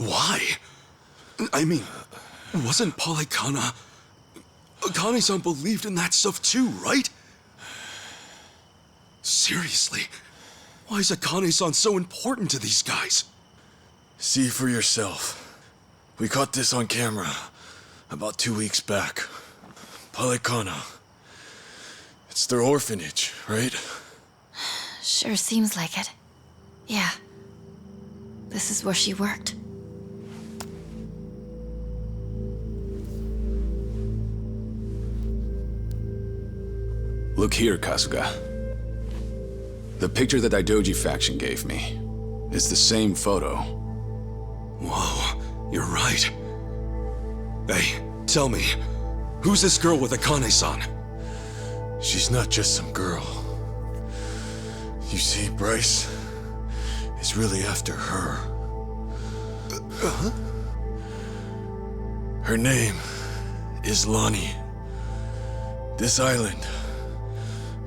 Why? I mean, wasn't Polycana... Akane-san believed in that stuff too, right? Seriously, why is Akane-san so important to these guys? See for yourself. We caught this on camera about 2 weeks back. Polycana. It's their orphanage, right? Sure seems like it. Yeah. This is where she worked. Look here, Kasuga. The picture that Daidoji faction gave me is the same photo. Whoa, you're right. Hey, tell me, who's this girl with Akane-san? She's not just some girl. You see, Bryce is really after her. Her name is Lonnie. This island,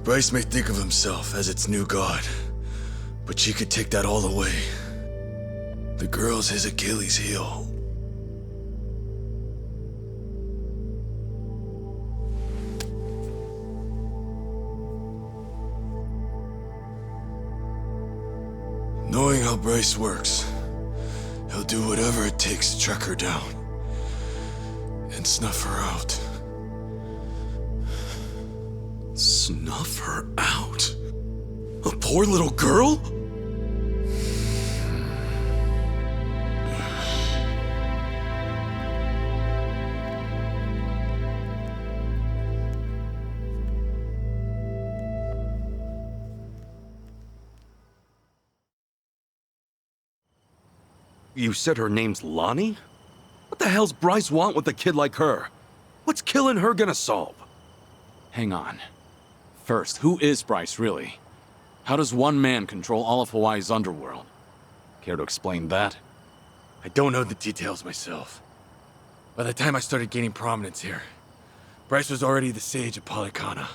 Bryce may think of himself as its new god, but she could take that all away. The girl's his Achilles heel. Knowing how Bryce works, he'll do whatever it takes to track her down and snuff her out. Snuff her out? A poor little girl? You said her name's Lonnie? What the hell's Bryce want with a kid like her? What's killing her gonna solve? Hang on. First, who is Bryce, really? How does one man control all of Hawaii's underworld? Care to explain that? I don't know the details myself. By the time I started gaining prominence here, Bryce was already the sage of Polycana,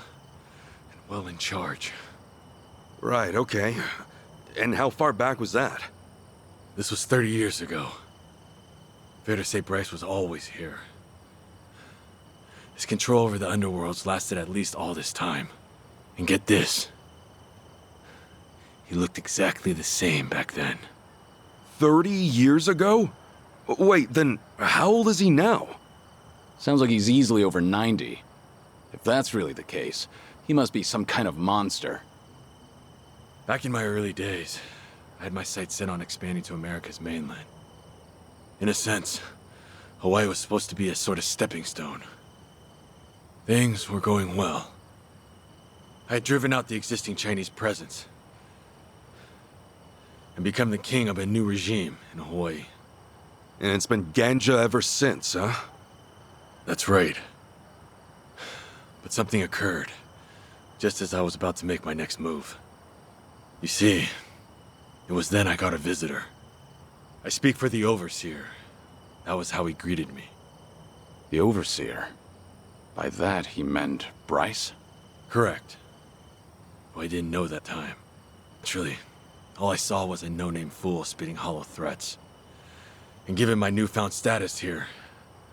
and well in charge. Right, okay. And how far back was that? This was 30 years ago. Fair to say Bryce was always here. His control over the underworlds lasted at least all this time. And get this. He looked exactly the same back then. 30 years ago? Wait, then how old is he now? Sounds like he's easily over 90. If that's really the case, he must be some kind of monster. Back in my early days, I had my sights set on expanding to America's mainland. In a sense, Hawaii was supposed to be a sort of stepping stone. Things were going well. I had driven out the existing Chinese presence and become the king of a new regime in Hawaii. And it's been ganja ever since, huh? That's right. But something occurred, just as I was about to make my next move. You see, it was then I got a visitor. I speak for the Overseer. That was how he greeted me. The Overseer? By that, he meant Bryce? Correct. Well, I didn't know that time. Truly, all I saw was a no-name fool spitting hollow threats. And given my newfound status here,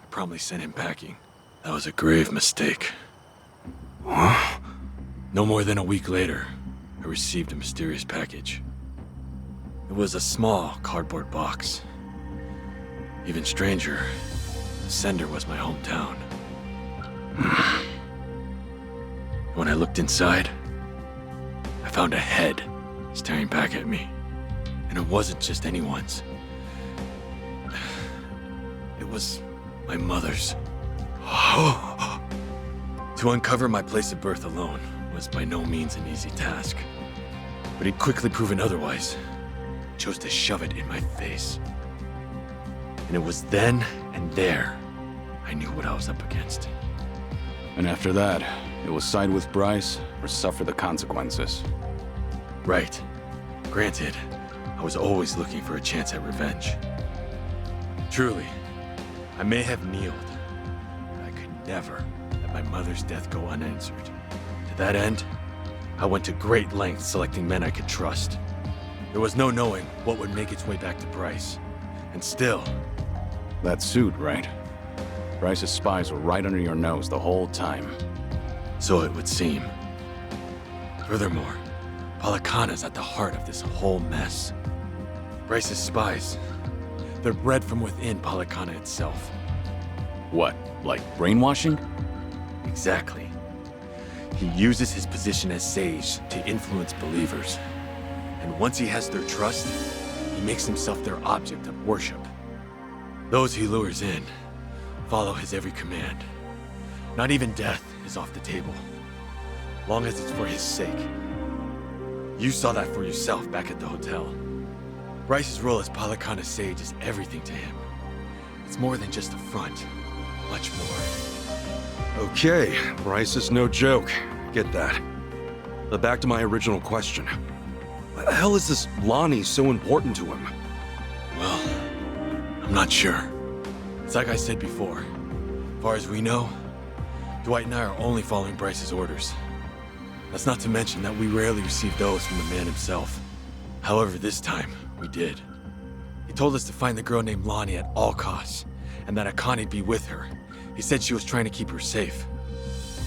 I promptly sent him packing. That was a grave mistake. Huh? No more than a week later, I received a mysterious package. It was a small cardboard box. Even stranger, the sender was my hometown. When I looked inside, I found a head staring back at me. And it wasn't just anyone's. It was my mother's. To uncover my place of birth alone was by no means an easy task. But he'd quickly proven otherwise. Chose to shove it in my face. And it was then and there I knew what I was up against. And after that, it was side with Bryce or suffer the consequences. Right. Granted, I was always looking for a chance at revenge. Truly, I may have kneeled, but I could never let my mother's death go unanswered. To that end, I went to great lengths selecting men I could trust. There was no knowing what would make its way back to Bryce, And still, That suit, right? Bryce's spies were right under your nose the whole time. so it would seem. Furthermore, Polycana's at the heart of this whole mess. Bryce's spies, they're bred from within Polycana itself. What, like brainwashing? Exactly. He uses his position as sage to influence believers. And once he has their trust, he makes himself their object of worship. Those he lures in follow his every command. Not even death is off the table, long as it's for his sake. You saw that for yourself back at the hotel. Bryce's role as Polycana's sage is everything to him. It's more than just a front, much more. Okay, Bryce is no joke. Get that. But back to my original question. Why the hell is this Lonnie so important to him? Well, I'm not sure. It's like I said before. As far as we know, Dwight and I are only following Bryce's orders. That's not to mention that we rarely receive those from the man himself. However, this time, we did. He told us to find the girl named Lonnie at all costs, and that Akane'd be with her. He said she was trying to keep her safe.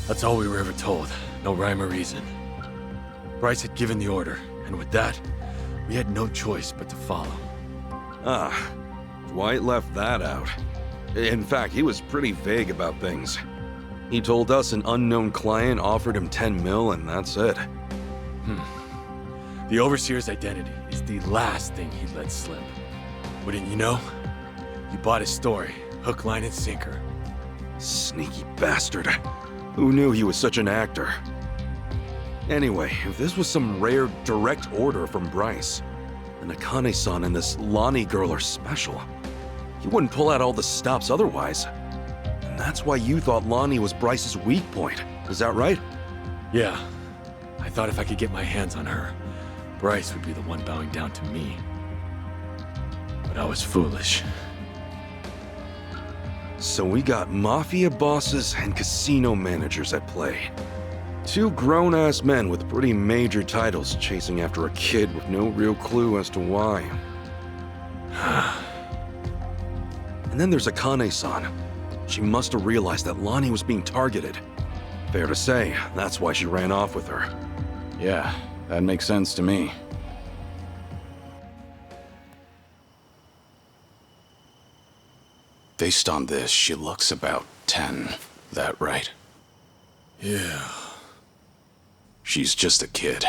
That's all we were ever told. No rhyme or reason. Bryce had given the order, and with that, we had no choice but to follow. Ah, Dwight left that out. In fact, he was pretty vague about things. He told us an unknown client offered him 10 mil and that's it. The Overseer's identity is the last thing he let slip. Wouldn't you know? You bought his story, hook, line, and sinker. Sneaky bastard. Who knew he was such an actor? Anyway, if this was some rare direct order from Bryce, then Akane-san and this Lonnie girl are special. He wouldn't pull out all the stops otherwise. And that's why you thought Lonnie was Bryce's weak point. Is that right? Yeah, I thought if I could get my hands on her, Bryce would be the one bowing down to me. But I was foolish. So we got mafia bosses and casino managers at play. Two grown-ass men with pretty major titles chasing after a kid with no real clue as to why. And then there's Akane-san. She must have realized that Lonnie was being targeted. Fair to say, that's why she ran off with her. Yeah, that makes sense to me. Based on this, she looks about 10. That right? Yeah. She's just a kid.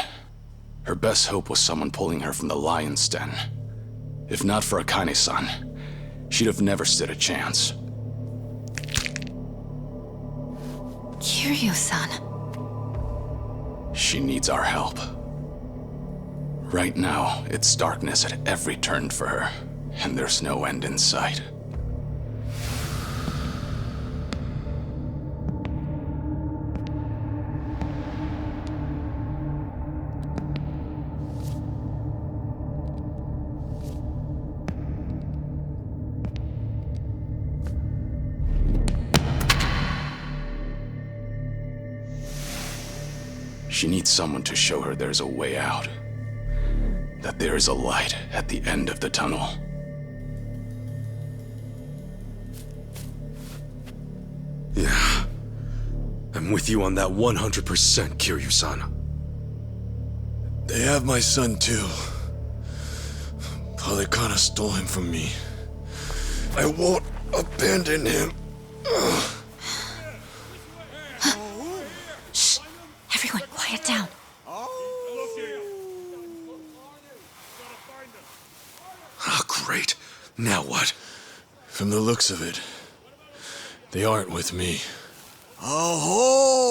Her best hope was someone pulling her from the lion's den. If not for Akane-san, she'd have never stood a chance. Kiryu-san. She needs our help. Right now, it's darkness at every turn for her, and there's no end in sight. She needs someone to show her there's a way out. That there is a light at the end of the tunnel. Yeah. I'm with you on that 100%, Kiryu-san. They have my son too. Polycana stole him from me. I won't abandon him. Shh! Everyone, quiet down. Oh, great. Now what? From the looks of it, they aren't with me. Ahoy!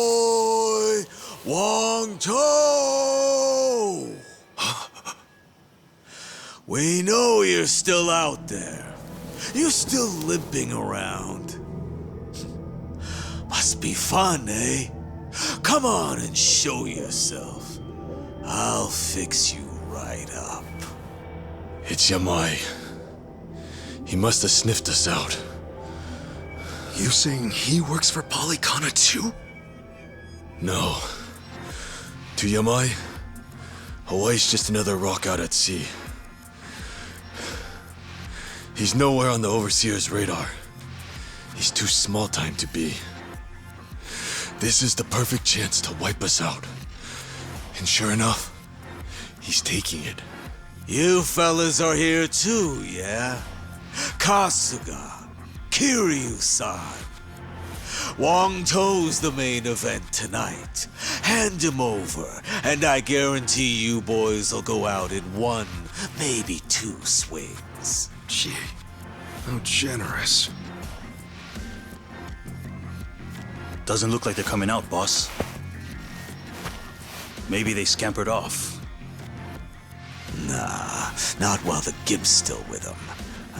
Wong To! We know you're still out there. You're still limping around. Must be fun, eh? Come on and show yourself. I'll fix you right up. It's Yamai. He must have sniffed us out. You saying he works for Polycana too? No. To Yamai, Hawaii's just another rock out at sea. He's nowhere on the Overseer's radar. He's too small time to be. This is the perfect chance to wipe us out. And sure enough, he's taking it. You fellas are here too, yeah? Kasuga, Kiryu-san. Wong To's the main event tonight. Hand him over, and I guarantee you boys will go out in one, maybe two swings. Gee, how generous. Doesn't look like they're coming out, boss. Maybe they scampered off. Nah, not while the Gimp's still with them.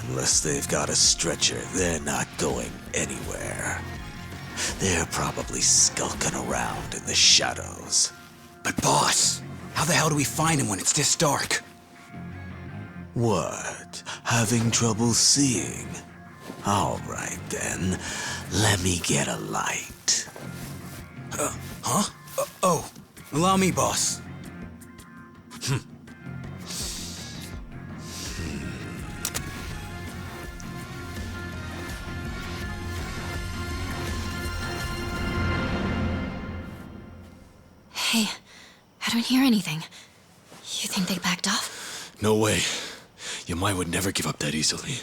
Unless they've got a stretcher, they're not going anywhere. They're probably skulking around in the shadows. But boss, how the hell do we find him when it's this dark? What? Having trouble seeing? All right then, let me get a light. Oh, allow me, boss. Hey, I don't hear anything. You think they backed off? No way. Your mind would never give up that easily.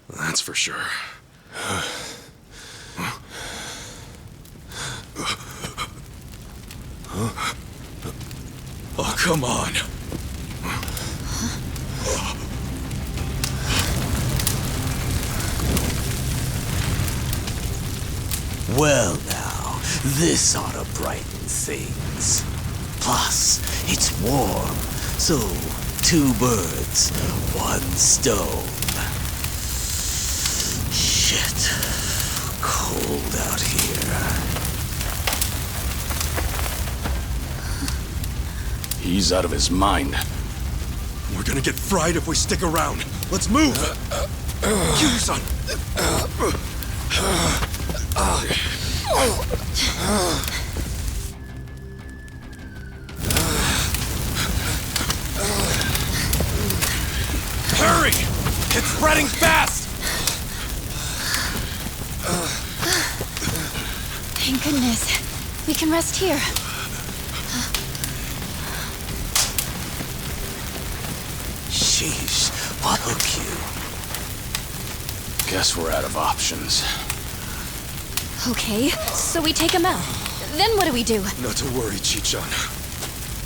That's for sure. Oh, come on. Well now, this ought to brighten things. Plus, it's warm, so 2 birds, 1 stone. Shit, cold out here. He's out of his mind. We're gonna get fried if we stick around. Let's move! Kiryu-san! Hurry! It's spreading fast! Thank goodness. We can rest here. Sheesh, what hook you? Guess we're out of options. Okay, so we take him out. Then what do we do? Not to worry, Chi-chan.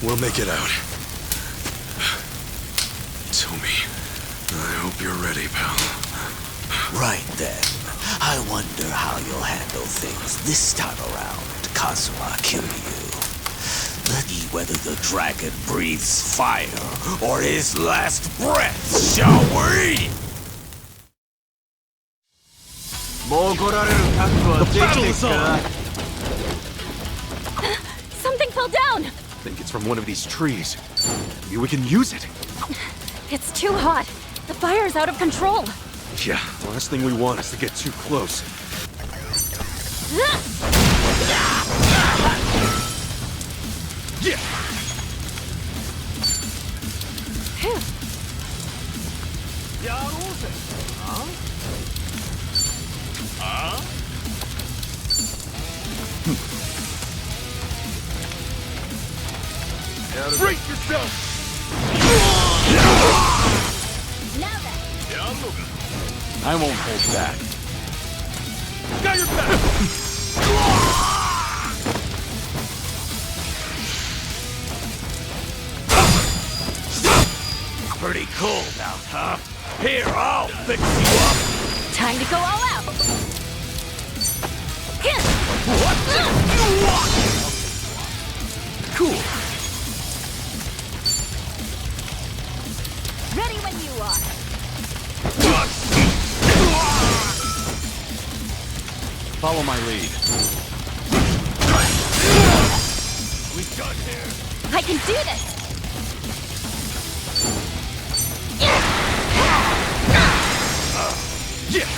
We'll make it out. Tommy, I hope you're ready, pal. Right then. I wonder how you'll handle things this time around, Kazuma Kiryu. Let's see whether the dragon breathes fire or his last breath, shall we? Something fell down! I think it's from one of these trees. Maybe we can use it. It's too hot. The fire's out of control. Yeah, the last thing we want is to get too close. Yeah! Brace yourself! Now then. I won't hold back. Got your back! Pretty cold out, huh? Here, I'll fix you up. Time to go all out. Cool. Ready when you are. Follow my lead. We done here. I can do this. Yeah!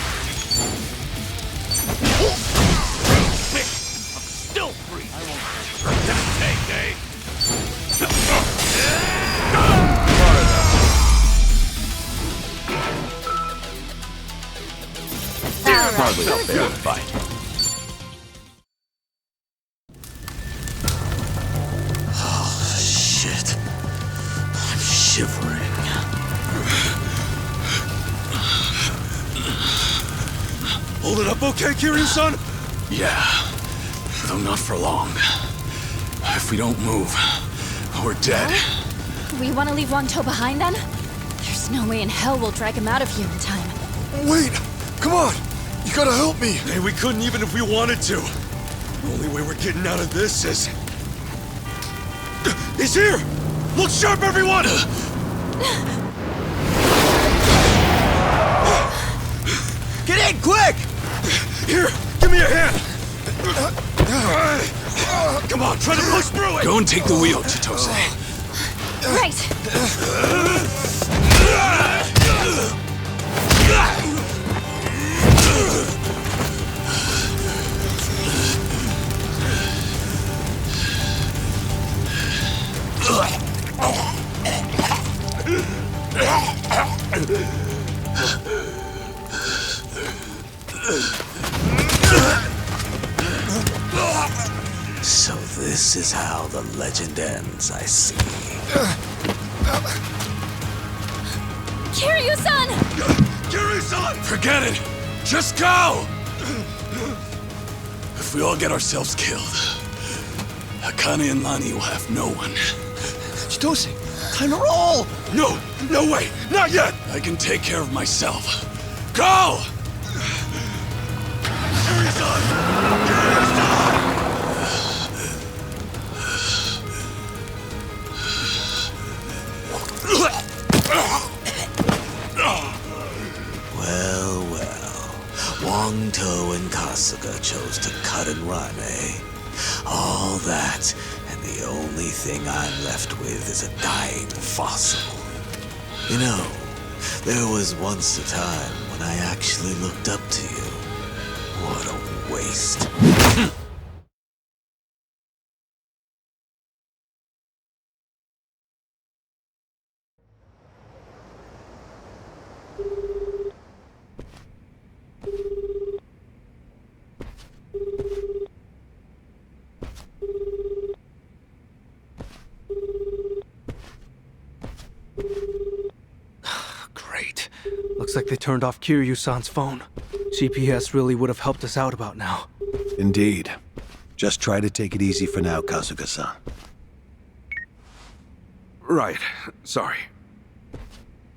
I'm still free. I won't take, eh? it up okay, Kiryu-san? Yeah, though not for long. If we don't move, we're dead. We want to leave Wangto behind then? There's no way in hell we'll drag him out of here in time. Wait! Come on! You gotta help me! Hey, we couldn't even if we wanted to. The only way we're getting out of this is... He's here! Look sharp, everyone! Get in, quick! Here, give me a hand! Come on, try to push through it! Go and take the wheel, Chitose. Right! So this is how the legend ends, I see. Kiryu-san! Kiryu-san! Forget it! Just go! If we all get ourselves killed, Akane and Lani will have no one. Chitose, time to roll! No, no way, not yet! I can take care of myself. Go! Kiryu-san! Kiryu-san! Well, well. Wangto and Kasuga chose to cut and run, eh? All that, and the only thing I'm left with is a dying fossil. You know, there was once a time when I actually looked up to you. What a waste. Great. Looks like they turned off Kiryu-san's phone. GPS really would have helped us out about now. Indeed. Just try to take it easy for now, Kasuga-san. Right, sorry.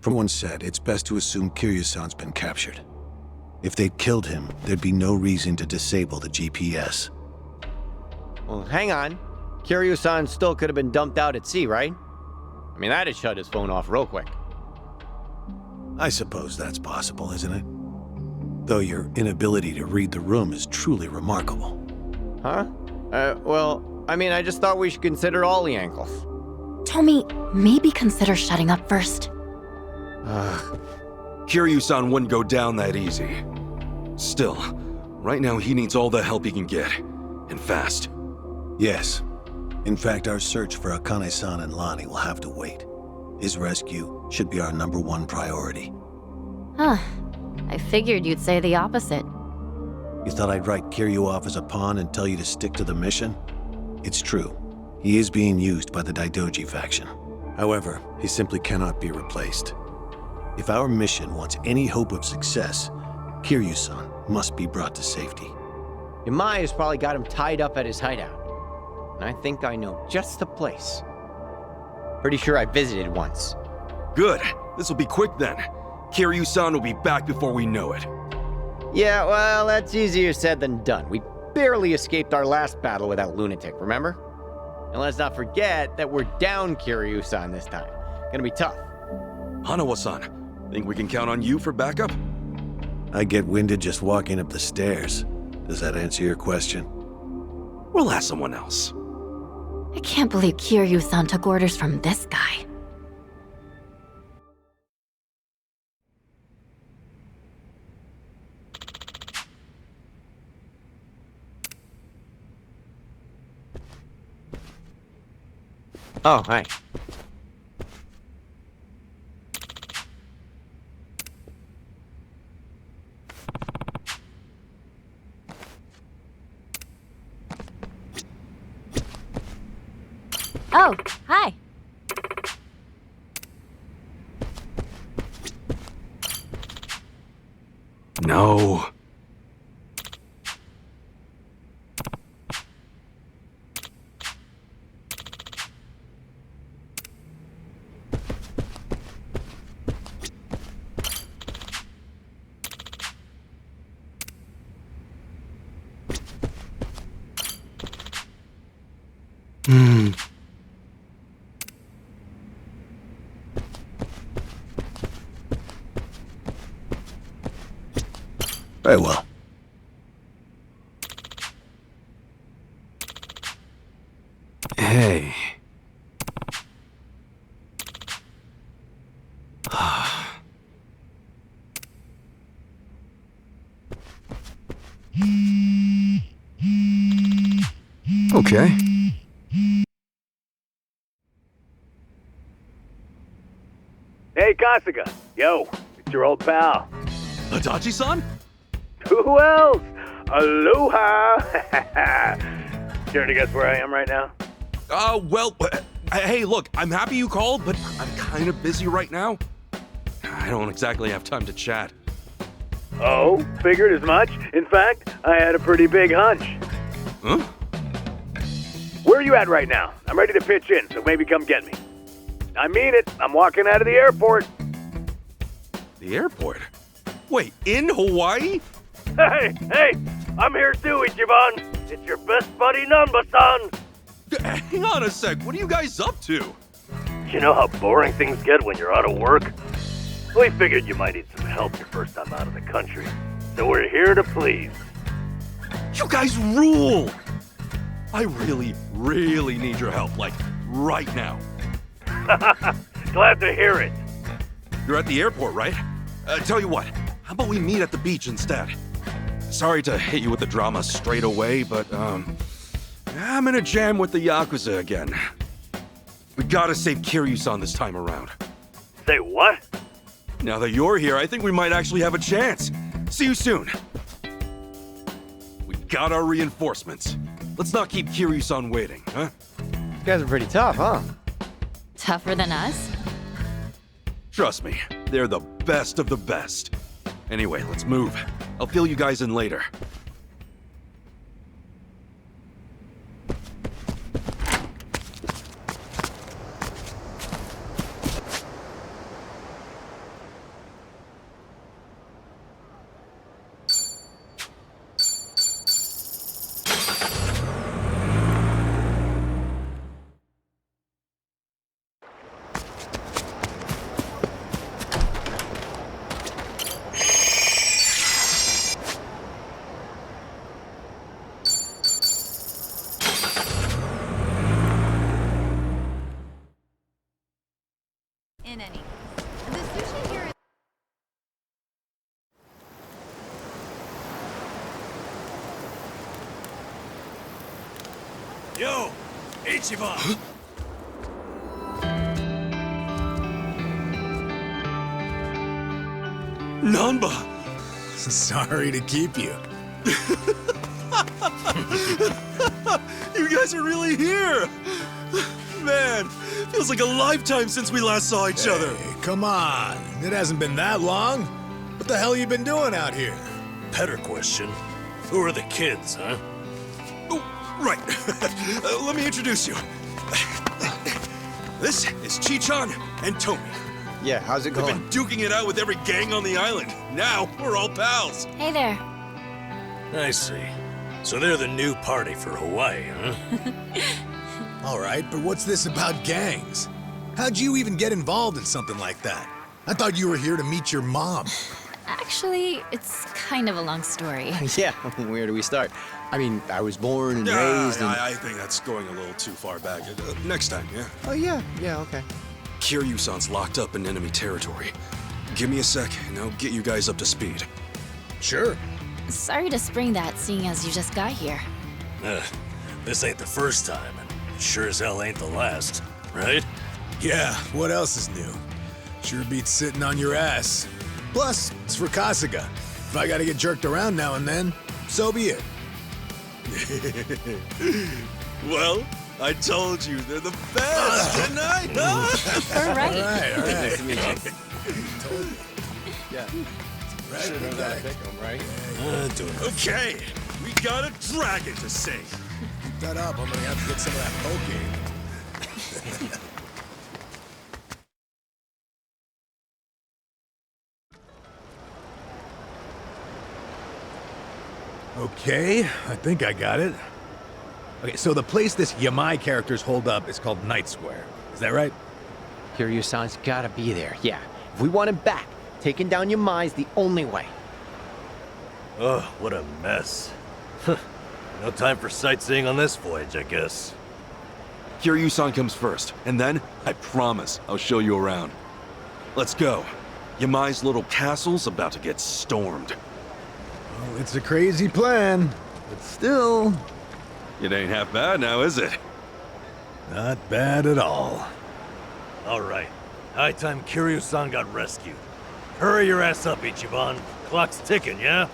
From one said, it's best to assume Kiryu-san's been captured. If they'd killed him, there'd be no reason to disable the GPS. Well, hang on. Kiryu-san still could have been dumped out at sea, right? I mean, that'd shut his phone off real quick. I suppose that's possible, isn't it? Though your inability to read the room is truly remarkable. Huh? Well, I mean, I just thought we should consider all the angles. Tommy, maybe consider shutting up first. Kiryu-san wouldn't go down that easy. Still, right now he needs all the help he can get. And fast. Yes. In fact, our search for Akane-san and Lani will have to wait. His rescue should be our #1 priority. Huh. I figured you'd say the opposite. You thought I'd write Kiryu off as a pawn and tell you to stick to the mission? It's true. He is being used by the Daidoji faction. However, he simply cannot be replaced. If our mission wants any hope of success, Kiryu-san must be brought to safety. Yamai has probably got him tied up at his hideout. And I think I know just the place. Pretty sure I visited once. Good. This'll be quick then. Kiryu-san will be back before we know it. Yeah, well, that's easier said than done. We barely escaped our last battle with that lunatic, remember? And let's not forget that we're down Kiryu-san this time. Gonna be tough. Hanawa-san, think we can count on you for backup? I get winded just walking up the stairs. Does that answer your question? We'll ask someone else. I can't believe Kiryu-san took orders from this guy. Oh, hi. Oh, hi. No. Very well. Hey. Okay. Hey, Kasuga. Yo, it's your old pal. Adachi-san? Who else? Aloha! Care to guess where I am right now? Hey, look, I'm happy you called, but I'm kind of busy right now. I don't exactly have time to chat. Oh, figured as much. In fact, I had a pretty big hunch. Huh? Where are you at right now? I'm ready to pitch in, so maybe come get me. I mean it. I'm walking out of the airport. The airport? Wait, in Hawaii? Hey, I'm here too, Ichiban. It's your best buddy, Nanba-san. Hang on a sec, what are you guys up to? You know how boring things get when you're out of work? We figured you might need some help your first time out of the country. So we're here to please. You guys rule! I really, really need your help, like, right now. Glad to hear it. You're at the airport, right? Tell you what, how about we meet at the beach instead? Sorry to hit you with the drama straight away, but, I'm in a jam with the Yakuza again. We gotta save Kiryu-san this time around. Say what? Now that you're here, I think we might actually have a chance. See you soon. We got our reinforcements. Let's not keep Kiryu-san waiting, huh? You guys are pretty tough, huh? Tougher than us? Trust me, they're the best of the best. Anyway, let's move. I'll fill you guys in later. In any case, the sushi here is... Yo, Ichiban! Nanba! Sorry to keep you. You guys are really here! Man, feels like a lifetime since we last saw each other. Hey, come on. It hasn't been that long. What the hell you been doing out here? Better question. Who are the kids, huh? Oh, right. Let me introduce you. This is Chi-chan and Tomi. Yeah, how's it We've going? been duking it out with every gang on the island. Now, we're all pals. Hey there. I see. So they're the new party for Hawaii, huh? All right, but what's this about gangs? How'd you even get involved in something like that? I thought you were here to meet your mom. Actually, it's kind of a long story. Yeah, where do we start? I mean, I was born and raised in... I think that's going a little too far back. Next time, yeah? Oh, yeah, okay. Kiryu-san's locked up in enemy territory. Give me a sec, and I'll get you guys up to speed. Sure. Sorry to spring that, seeing as you just got here. This ain't the first time, and sure as hell ain't the last, right? Yeah, what else is new? Sure beats sitting on your ass. Plus, it's for Kasuga. If I gotta get jerked around now and then, so be it. Well, I told you, they're the best, didn't I? All right. All right. Nice to meet you. Told you. Yeah. Right, big guy. Pick 'em, right? Doing it. Okay, we got a dragon to sing. Keep that up, I'm gonna have to get some of that poke. Okay, I think I got it. Okay, so the place this Yamai characters hold up is called Night Square. Is that right? Kiryu-san's gotta be there, yeah. If we want him back, taking down Yamai's the only way. Ugh, what a mess. No time for sightseeing on this voyage, I guess. Kiryu-san comes first, and then, I promise, I'll show you around. Let's go. Yamai's little castle's about to get stormed. Well, it's a crazy plan, but still... It ain't half bad now, is it? Not bad at all. All right. High time Kiryu-san got rescued. Hurry your ass up, Ichiban. Clock's ticking, yeah?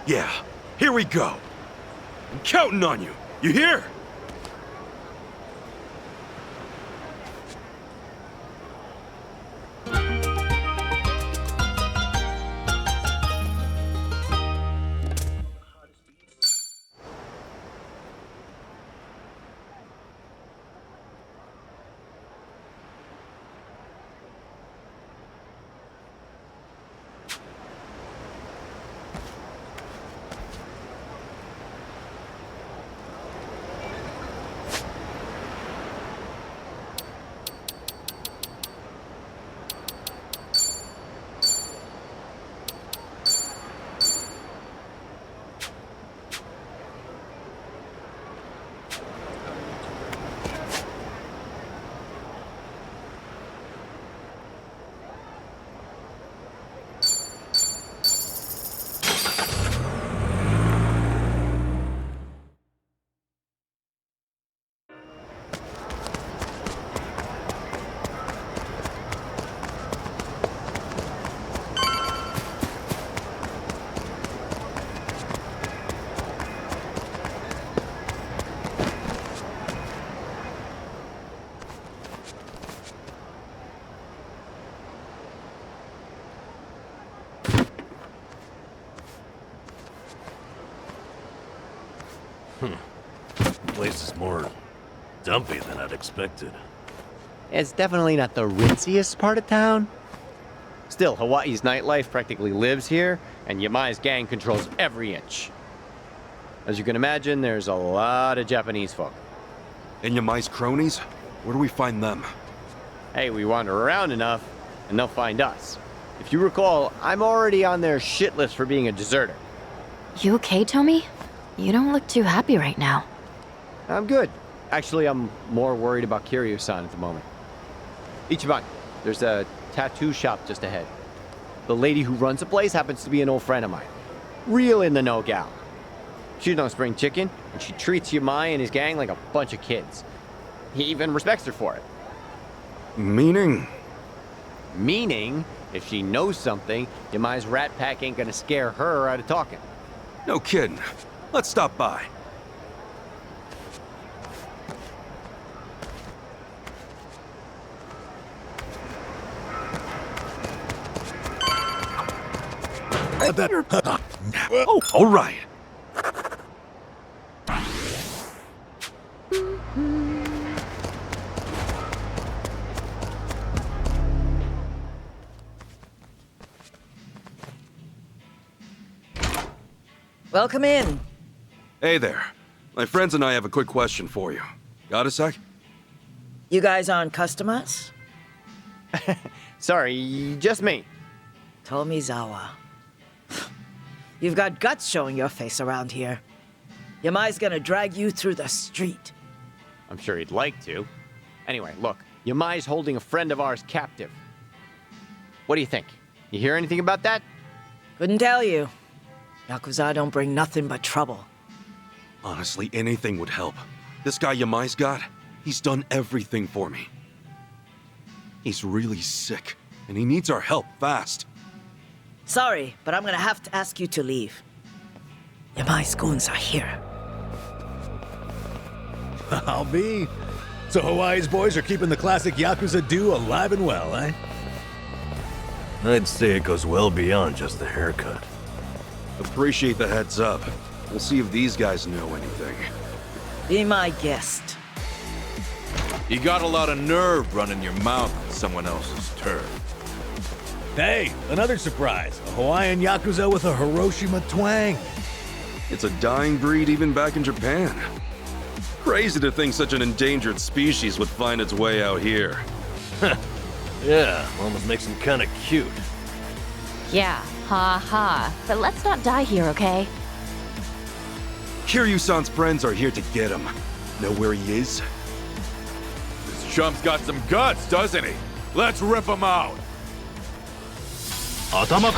Yeah, here we go. I'm counting on you. You hear? Place is more dumpy than I'd expected. It's definitely not the ritziest part of town. Still, Hawaii's nightlife practically lives here, and Yamai's gang controls every inch. As you can imagine, there's a lot of Japanese folk. And Yamai's cronies? Where do we find them? Hey, we wander around enough, and they'll find us. If you recall, I'm already on their shit list for being a deserter. You okay, Tommy? You don't look too happy right now. I'm good. Actually, I'm more worried about Kiryu-san at the moment. Ichiban, there's a tattoo shop just ahead. The lady who runs the place happens to be an old friend of mine. Real in the know gal. She's no spring chicken, and she treats Yamai and his gang like a bunch of kids. He even respects her for it. Meaning? Meaning, if she knows something, Yamai's rat pack ain't gonna scare her out of talking. No kidding. Let's stop by. Oh, all right. Welcome in. Hey there. My friends and I have a quick question for you. Got a sec? You guys aren't customers? Sorry, just me. Tomizawa. You've got guts showing your face around here. Yamai's gonna drag you through the street. I'm sure he'd like to. Anyway, look, Yamai's holding a friend of ours captive. What do you think? You hear anything about that? Couldn't tell you. Yakuza don't bring nothing but trouble. Honestly, anything would help. This guy Yamai's got, he's done everything for me. He's really sick, and he needs our help fast. Sorry, but I'm gonna have to ask you to leave. Yamai's goons are here. I'll be. So Hawaii's boys are keeping the classic Yakuza do alive and well, eh? I'd say it goes well beyond just the haircut. Appreciate the heads up. We'll see if these guys know anything. Be my guest. You got a lot of nerve running your mouth on someone else's turf. Hey, another surprise. A Hawaiian Yakuza with a Hiroshima twang. It's a dying breed even back in Japan. Crazy to think such an endangered species would find its way out here. Yeah, almost makes him kinda cute. Yeah, ha ha. But let's not die here, okay? Kiryu-san's friends are here to get him. Know where he is? This chump's got some guts, doesn't he? Let's rip him out. Come on!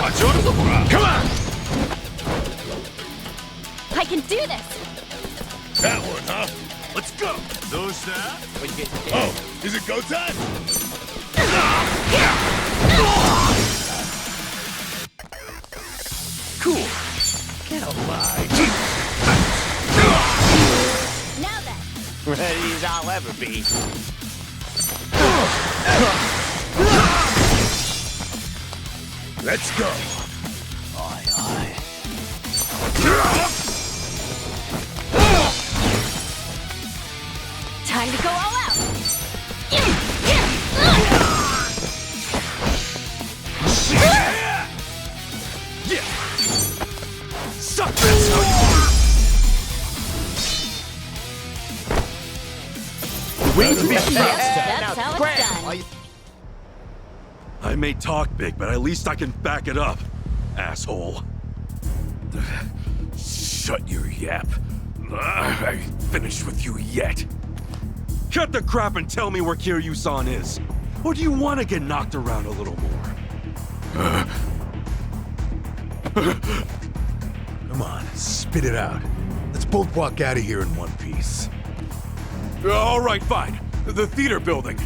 I can do this! That one, huh? Let's go! Oh, is it go time? Cool. Get alive. Now then! Ready as I'll ever be. Let's go. Aye, aye. Time to go all out! Suck this! Wait to be That's how it's done. I may talk big, but at least I can back it up, asshole. Shut your yap. I ain't finished with you yet. Cut the crap and tell me where Kiryu-san is. Or do you want to get knocked around a little more? Come on, spit it out. Let's both walk out of here in one piece. All right, fine. The theater building.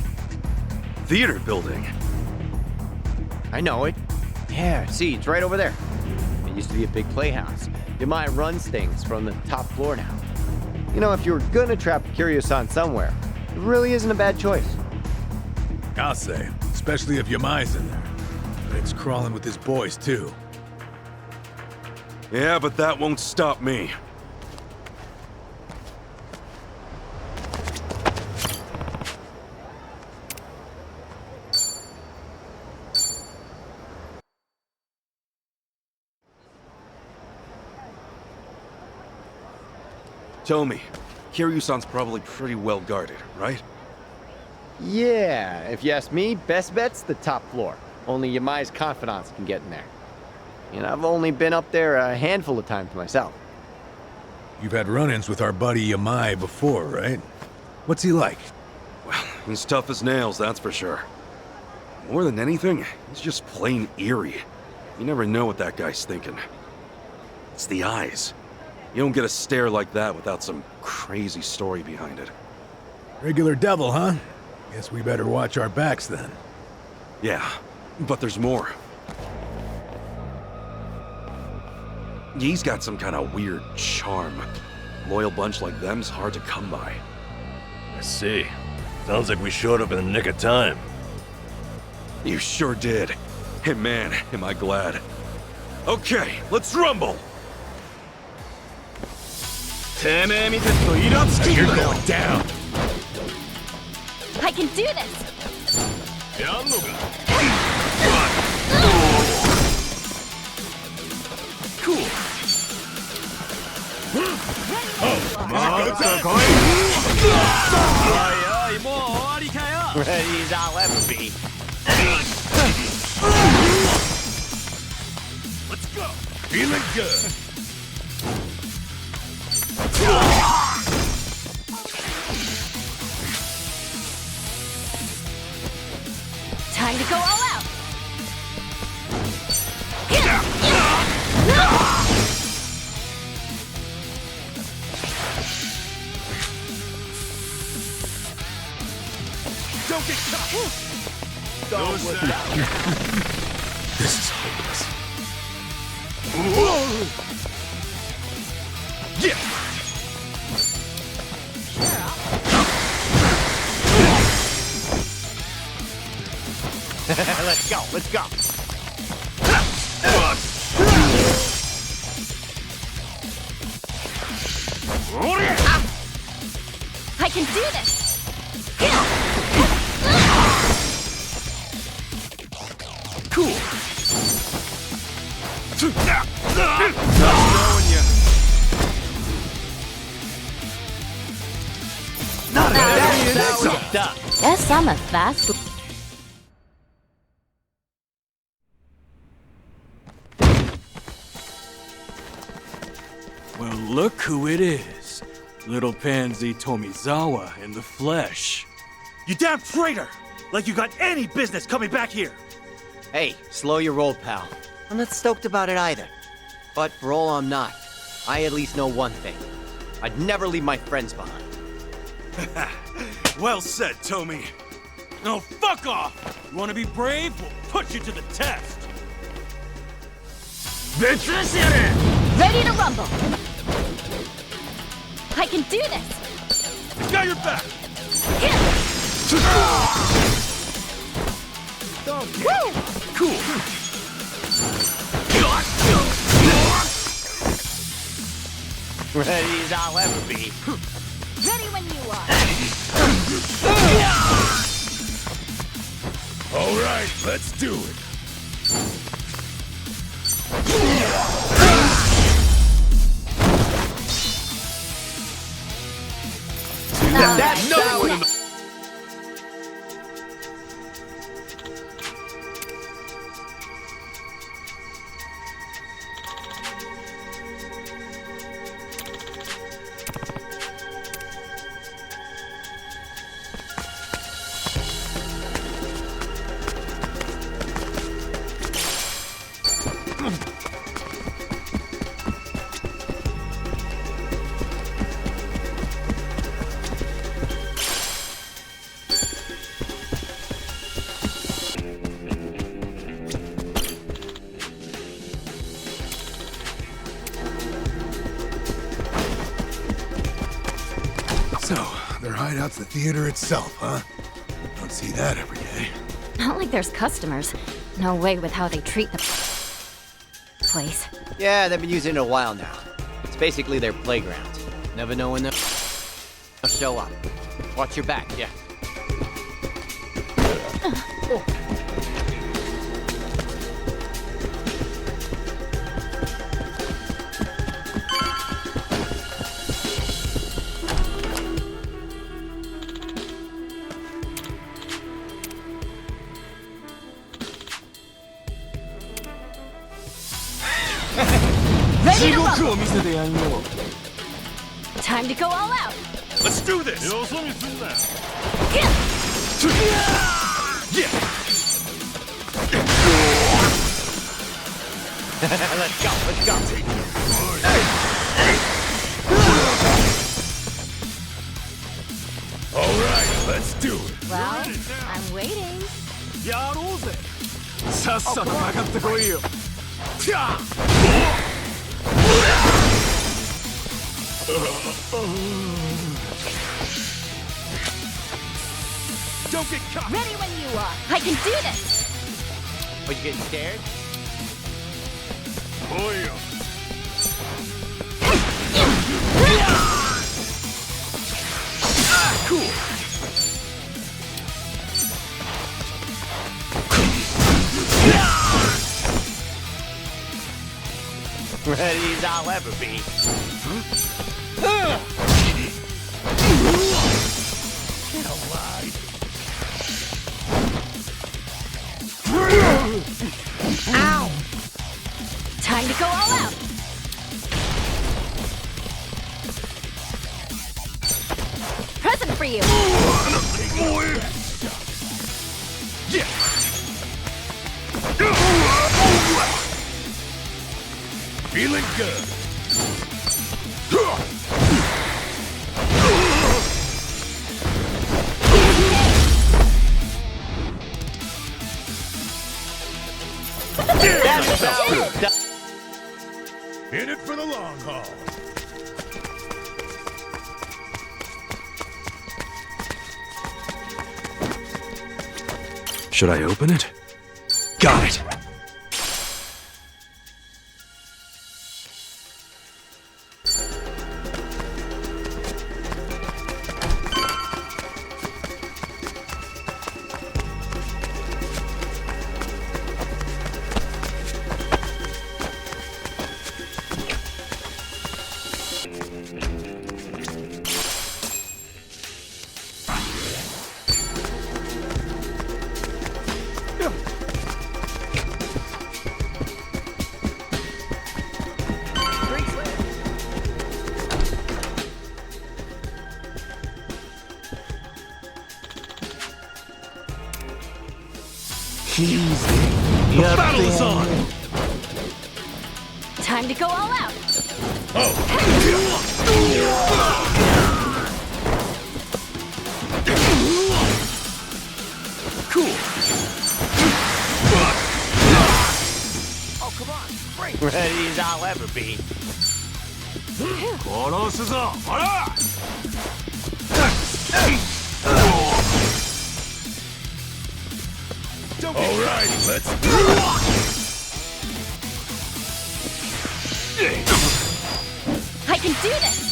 Theater building? I know it. Yeah, see, it's right over there. It used to be a big playhouse. Yamai runs things from the top floor now. You know, if you were gonna trap Kiryu-san somewhere, it really isn't a bad choice. I'll say, especially if Yamai's in there. But it's crawling with his boys, too. Yeah, but that won't stop me. Tell me, Kiryu-san's probably pretty well guarded, right? Yeah, if you ask me, best bet's the top floor. Only Yamai's confidants can get in there. And I've only been up there a handful of times myself. You've had run-ins with our buddy Yamai before, right? What's he like? Well, he's tough as nails, that's for sure. More than anything, he's just plain eerie. You never know what that guy's thinking. It's the eyes. You don't get a stare like that without some crazy story behind it. Regular devil, huh? Guess we better watch our backs then. Yeah, but there's more. He's got some kind of weird charm. Loyal bunch like them's hard to come by. I see. Sounds like we showed up in the nick of time. You sure did. Hey man, am I glad. Okay, let's rumble! You're going down! I can do this! Cool. Ready as I'll ever be. Let's go! Feeling good! Time to go all out! Don't get caught! This is hopeless. Yeah! Let's go, let's go. I can do this! Cool. Guess I'm a fast. Well, look who it is. Little pansy Tomizawa in the flesh. You damn traitor! Like you got any business coming back here! Hey, slow your roll, pal. I'm not stoked about it either. But for all I'm not, I at least know one thing. I'd never leave my friends behind. Well said, Tommy. No, fuck off! You wanna be brave? We'll put you to the test! Ready to rumble. I can do this. Got your back! Woo! Cool. Ready as I'll ever be. Ready when you are. All right, let's do it. So, their hideout's the theater itself, huh? Don't see that every day. Not like there's customers. No way with how they treat the place. Yeah, they've been using it a while now. It's basically their playground. Never know when they'll show up. Watch your back, yeah. Ready to rumble. Time to go all out. Let's do this! Let's go, let's go. All right, let's do it. Well, I'm waiting. やろうぜ! さっさとかかってこいよ。 Don't get caught! Ready when you are. I can do this. Are you getting scared? Cool! Ready as I'll ever be. Ow! Time to go all out. Present for you. Feeling good. In it for the long haul. Should I open it? Got it! The battle is on! Time to go all out. Cool. Oh, come on. Break. Ready as I'll ever be. All right, let's. I can do this.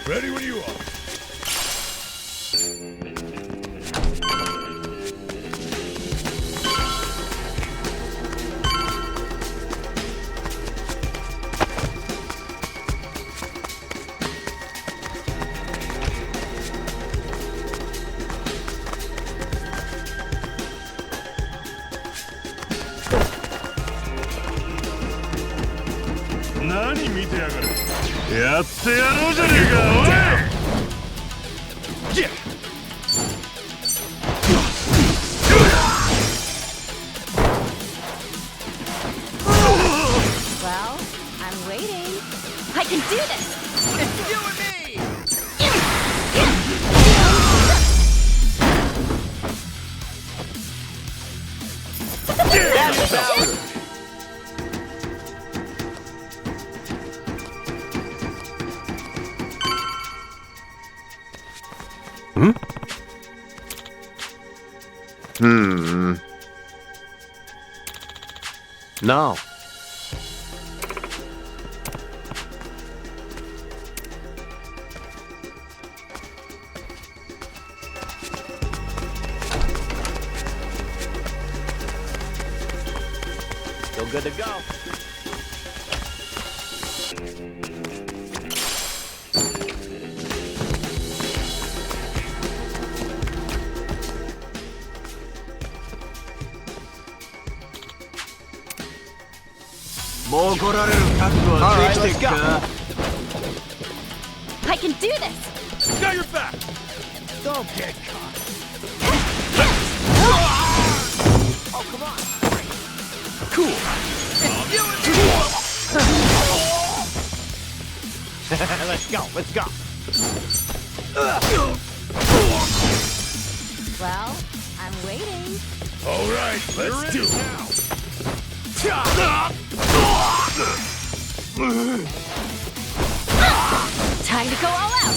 Ready when you are.何見てやがる。やってやろうじゃねえか、おいWell, I'm waiting. I can do this. It's you and me! That's Bowser! No. Still good to go. All right, let's go. I can do this. Got your back. Don't get caught. Oh, come on. Cool. Let's go. Let's go. Well, I'm waiting. All right, let's do it now. Time to go all out.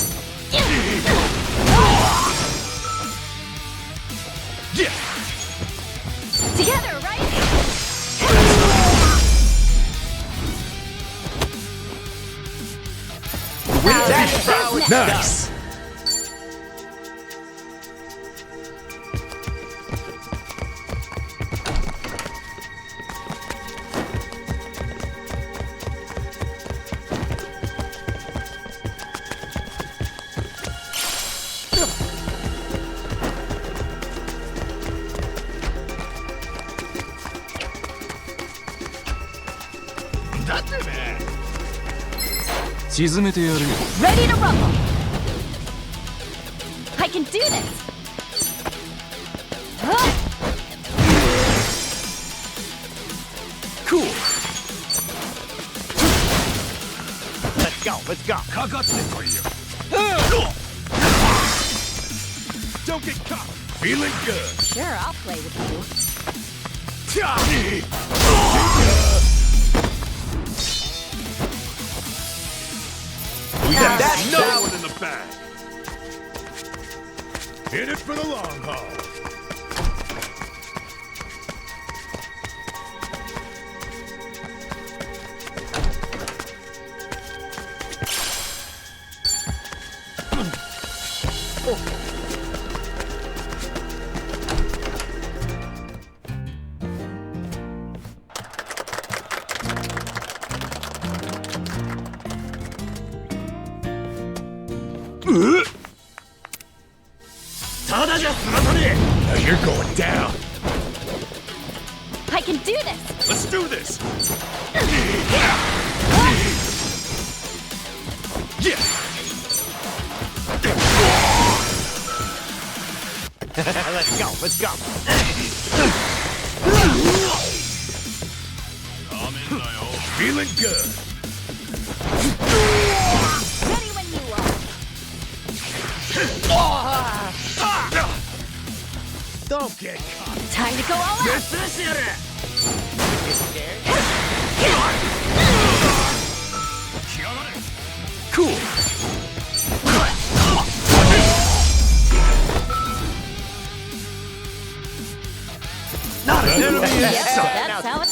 Together, right? Nice. Ready to rumble. I can do this. Cool. Let's go. Let's go. Don't get caught. Feeling good. Sure, I'll play with you. We got That's that one in the bag. In it for the long haul. you're going down. I can do this! Let's do this! Let's go, let's go. Feeling good. Ready when you are! Don't get caught. Time to go all out! Cool. Not an enemy in Yep, sight. that's how it...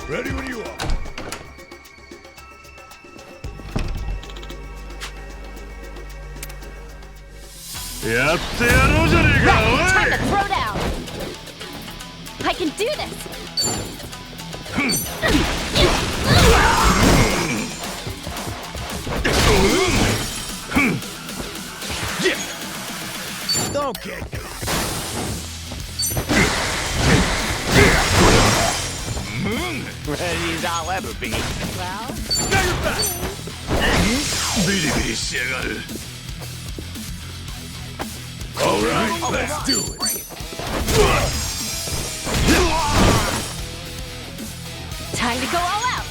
Ready when you are. Right, time to throw down! I can do this! Don't get caught. Ready as I'll ever be. Well... All right, let's do it. Time to go all out!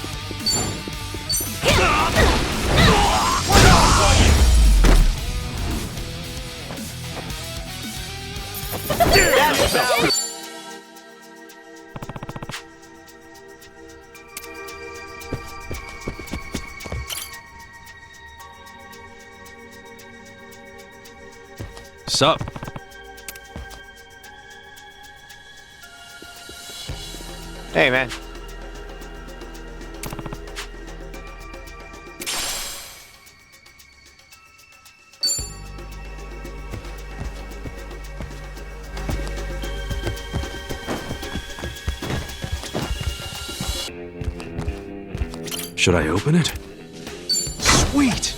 Sup? Hey, man. Should I open it? Sweet!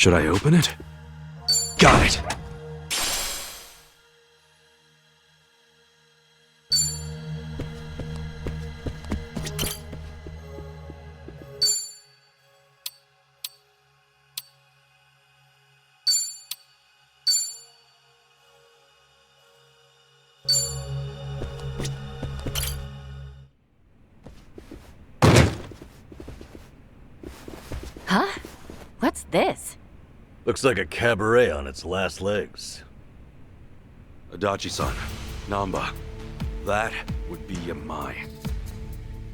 Should I open it? Got it! Huh? What's this? Looks like a cabaret on its last legs. Adachi-san, Namba, that would be a mine.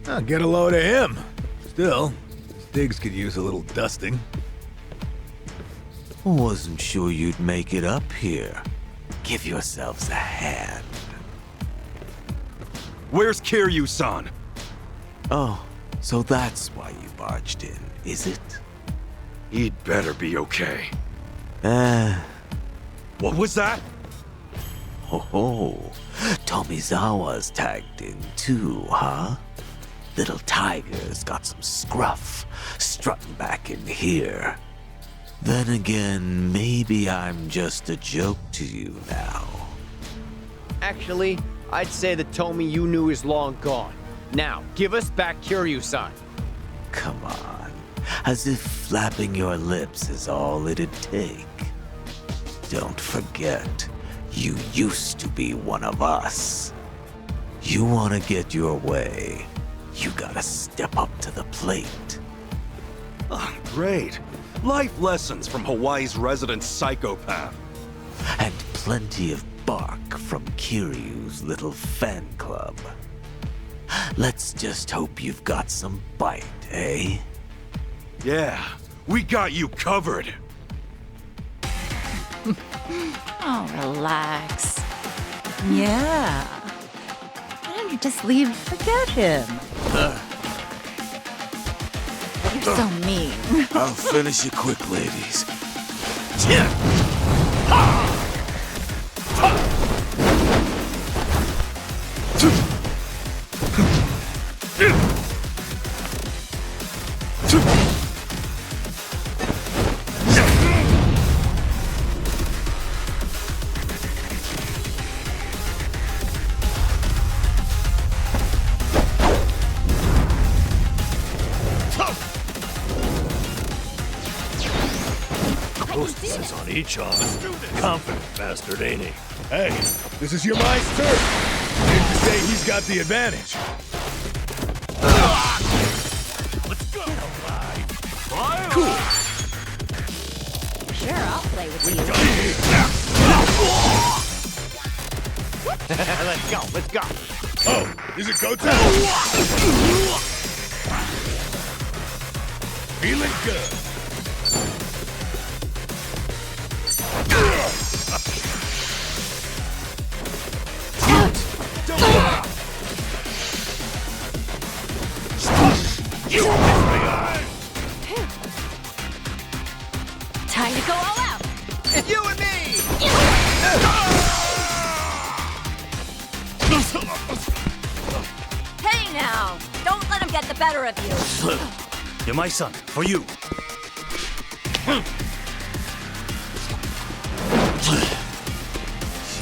I'll get a load of him. Still, Stiggs could use a little dusting. Wasn't sure you'd make it up here. Give yourselves a hand. Where's Kiryu-san? Oh, so that's why you barged in, is it? He'd better be okay. What was that? Ho, Tomizawa's tagged in too, huh? Little tiger's got some scruff, strutting back in here. Then again, maybe I'm just a joke to you now. Actually, I'd say the Tomy you knew is long gone. Now, give us back Kiryu-san. Come on. As if flapping your lips is all it'd take. Don't forget, you used to be one of us. You want to get your way, you gotta step up to the plate. Oh, great. Life lessons from Hawaii's resident psychopath. And plenty of bark from Kiryu's little fan club. Let's just hope you've got some bite, eh? Yeah, we got you covered. Oh, relax. Yeah. Why don't you just leave and forget him? You're so mean. I'll finish it quick, ladies. Post-its on each arm. Confident bastard, ain't he? Hey, this is your mind's turn. Safe to say he's got the advantage. Let's go! Cool. Sure, I'll play with you. Let's go. Oh, is it go time? Feeling good. Time to go all out. It's you and me! Hey now, don't let him get the better of you. You're my son, for you.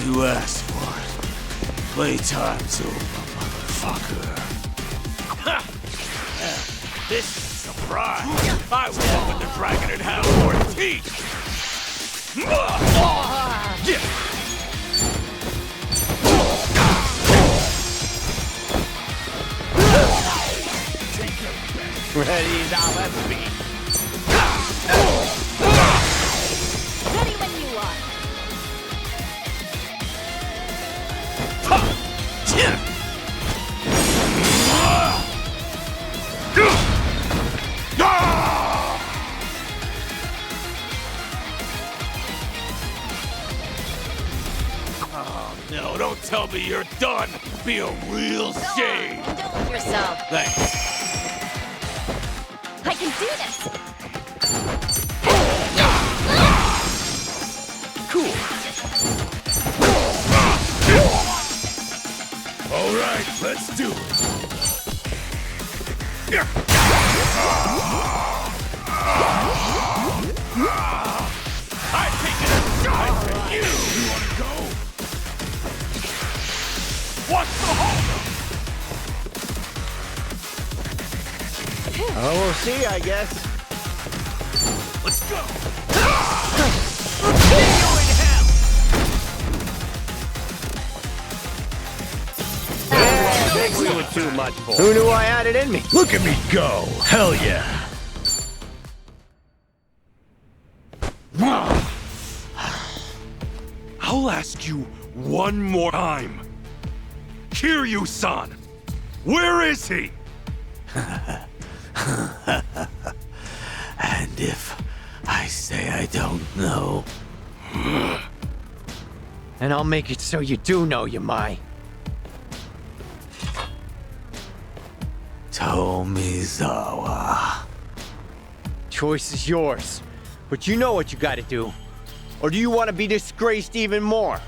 You asked for it. Playtime's over, motherfucker. This is a surprise. I was hoping the dragon would have more teeth. Ready, now let's be. Ready when you are. Oh, no, don't tell me you're done. Be a real shame. Indulge yourself. Thanks. I can do this. Cool. All right, let's do it. I'm taking a shot at you. You wanna go? What's the holdup? Oh, we'll see, I guess. Let's go. We were too much for. Who knew I had it in me? Look at me go. Hell yeah. I'll ask you one more time. Kiryu-san, where is he? And if I say I don't know, And I'll make it so you do know, Yamai. Tomizawa. Choice is yours. But you know what you gotta do. Or do you want to be disgraced even more?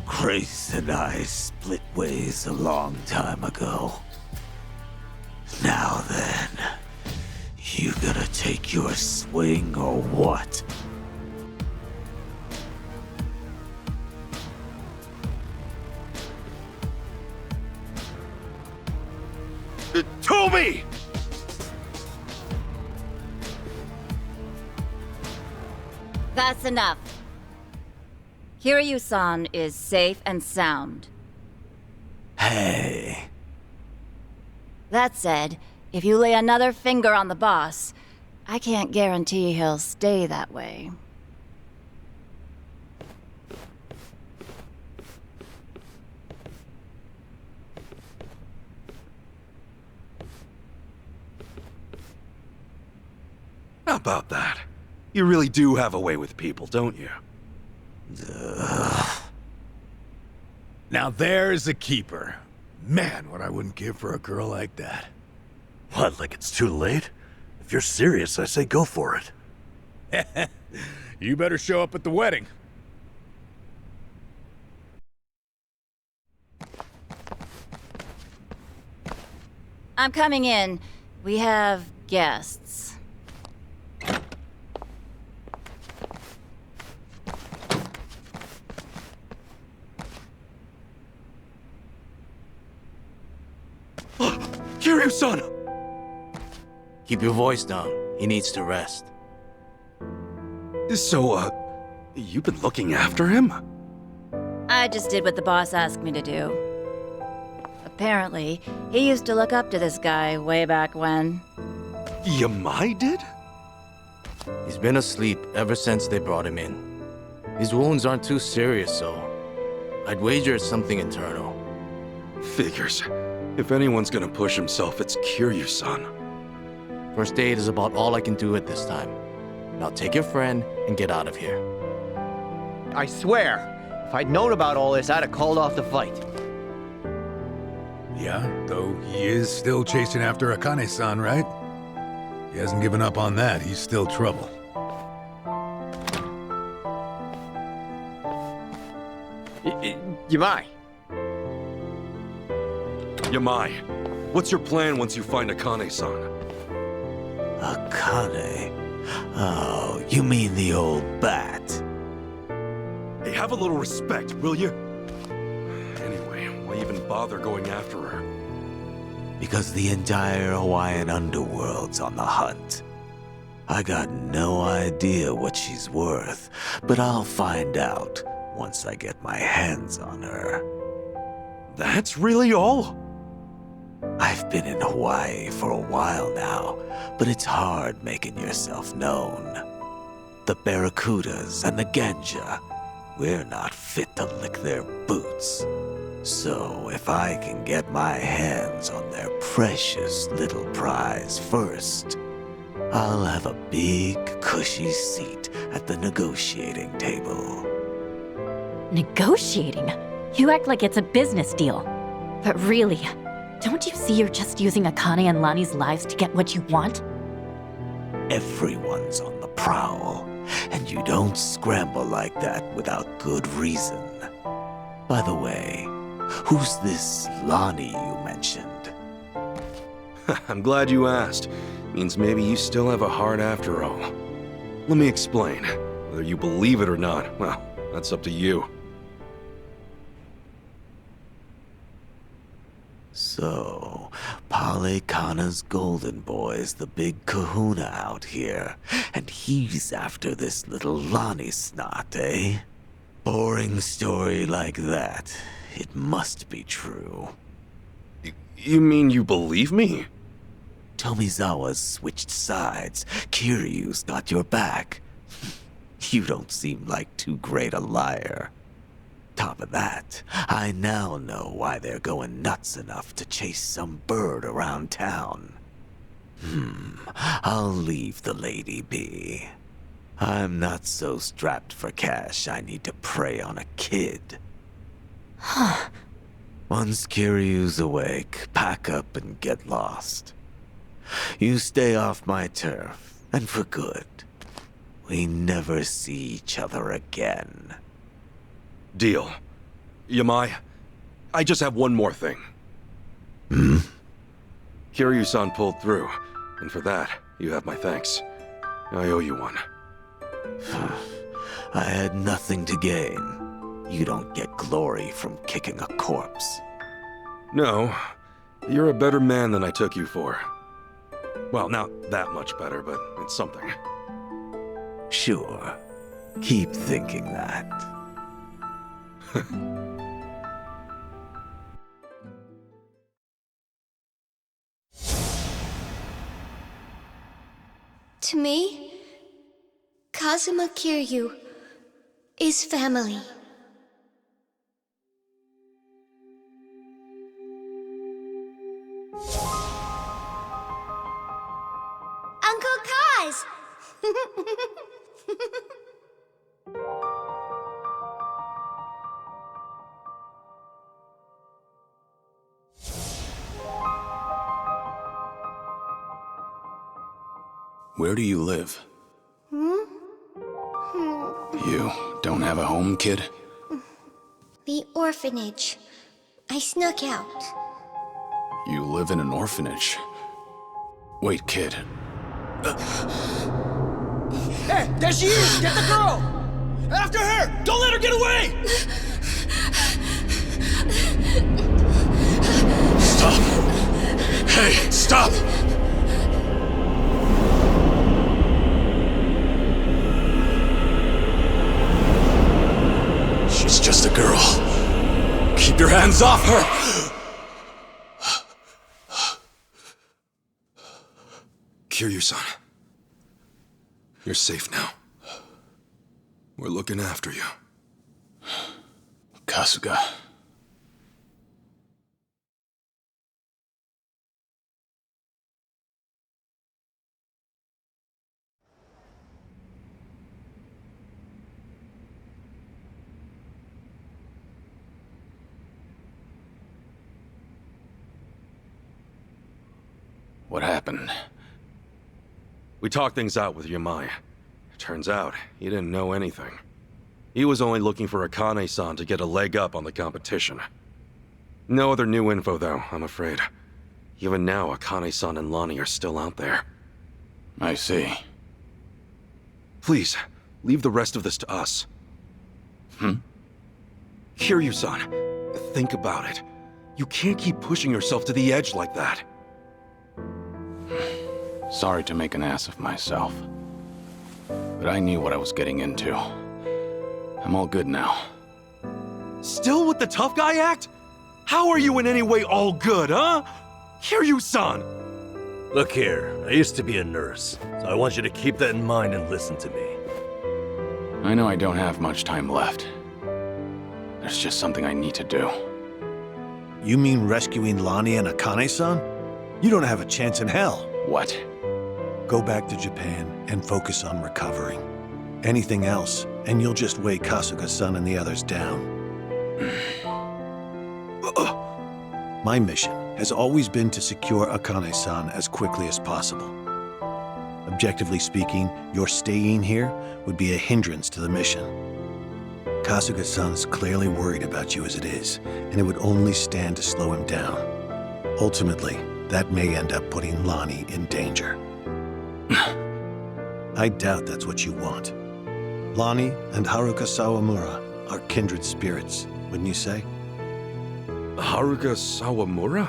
Grace and I split ways a long time ago. Now then, you gonna take your swing or what? Toby! That's enough. Kiryu-san is safe and sound. Hey. That said, if you lay another finger on the boss, I can't guarantee he'll stay that way. How about that? You really do have a way with people, don't you? Now there's a keeper. Man, what I wouldn't give for a girl like that. What, like it's too late? If you're serious, I say go for it. You better show up at the wedding. I'm coming in. We have guests. Kiryu-san! Keep your voice down. He needs to rest. So, you've been looking after him? I just did what the boss asked me to do. Apparently, he used to look up to this guy way back when. Yamai did? He's been asleep ever since they brought him in. His wounds aren't too serious, so I'd wager it's something internal. Figures. If anyone's gonna push himself, it's Kiryu-san. First aid is about all I can do at this time. Now take your friend and get out of here. I swear, if I'd known about all this, I'd have called off the fight. Yeah, though he is still chasing after Akane-san, right? He hasn't given up on that. He's still trouble. Yamai. Yamai, what's your plan once you find Akane-san? Akane? Oh, you mean the old bat? Hey, have a little respect, will you? Anyway, why even bother going after her? Because the entire Hawaiian underworld's on the hunt. I got no idea what she's worth, but I'll find out once I get my hands on her. That's really all? I've been in Hawaii for a while now, but it's hard making yourself known. The Barracudas and the Ganja, we're not fit to lick their boots. So if I can get my hands on their precious little prize first, I'll have a big, cushy seat at the negotiating table. Negotiating? You act like it's a business deal. But really, don't you see you're just using Akane and Lani's lives to get what you want? Everyone's on the prowl, and you don't scramble like that without good reason. By the way, who's this Lani you mentioned? I'm glad you asked. Means maybe you still have a heart after all. Let me explain. Whether you believe it or not, well, that's up to you. So, Pale Kana's golden boy's the big kahuna out here, and he's after this little Lani snot, eh? Boring story like that. It must be true. You mean you believe me? Tomizawa's switched sides. Kiryu's got your back. You don't seem like too great a liar. Top of that, I now know why they're going nuts enough to chase some bird around town. I'll leave the lady be. I'm not so strapped for cash I need to prey on a kid. Once Kiryu's awake, pack up and get lost. You stay off my turf, and for good. We never see each other again. Deal. Yamai, I just have one more thing. Kiryu-san pulled through, and for that, you have my thanks. I owe you one. I had nothing to gain. You don't get glory from kicking a corpse. No, You're a better man than I took you for. Well, not that much better, but it's something. Sure. Keep thinking that. To me, Kazuma Kiryu is family. Uncle Kaz! Where do you live? You don't have a home, kid? The orphanage. I snuck out. You live in an orphanage. Wait, kid. Hey, there she is! Get the girl! After her! Don't let her get away! Stop! Hey, stop! She's just a girl. Keep your hands off her! Kiryu-san. You're safe now. We're looking after you. Kasuga. What happened? We talked things out with Yamai. Turns out, he didn't know anything. He was only looking for Akane-san to get a leg up on the competition. No other new info, though, I'm afraid. Even now, Akane-san and Lonnie are still out there. I see. Please, leave the rest of this to us. Kiryu-san, think about it. You can't keep pushing yourself to the edge like that. Sorry to make an ass of myself. But I knew what I was getting into. I'm all good now. Still with the tough guy act? How are you in any way all good, huh? Kiryu-san! Look here, I used to be a nurse, so I want you to keep that in mind and listen to me. I know I don't have much time left. There's just something I need to do. You mean rescuing Lonnie and Akane-san? You don't have a chance in hell. What? Go back to Japan and focus on recovering. Anything else, and you'll just weigh Kasuga-san and the others down. My mission has always been to secure Akane-san as quickly as possible. Objectively speaking, your staying here would be a hindrance to the mission. Kasuga-san's clearly worried about you as it is, and it would only stand to slow him down. Ultimately, that may end up putting Lonnie in danger. I doubt that's what you want. Lonnie and Haruka Sawamura are kindred spirits, wouldn't you say? Haruka Sawamura?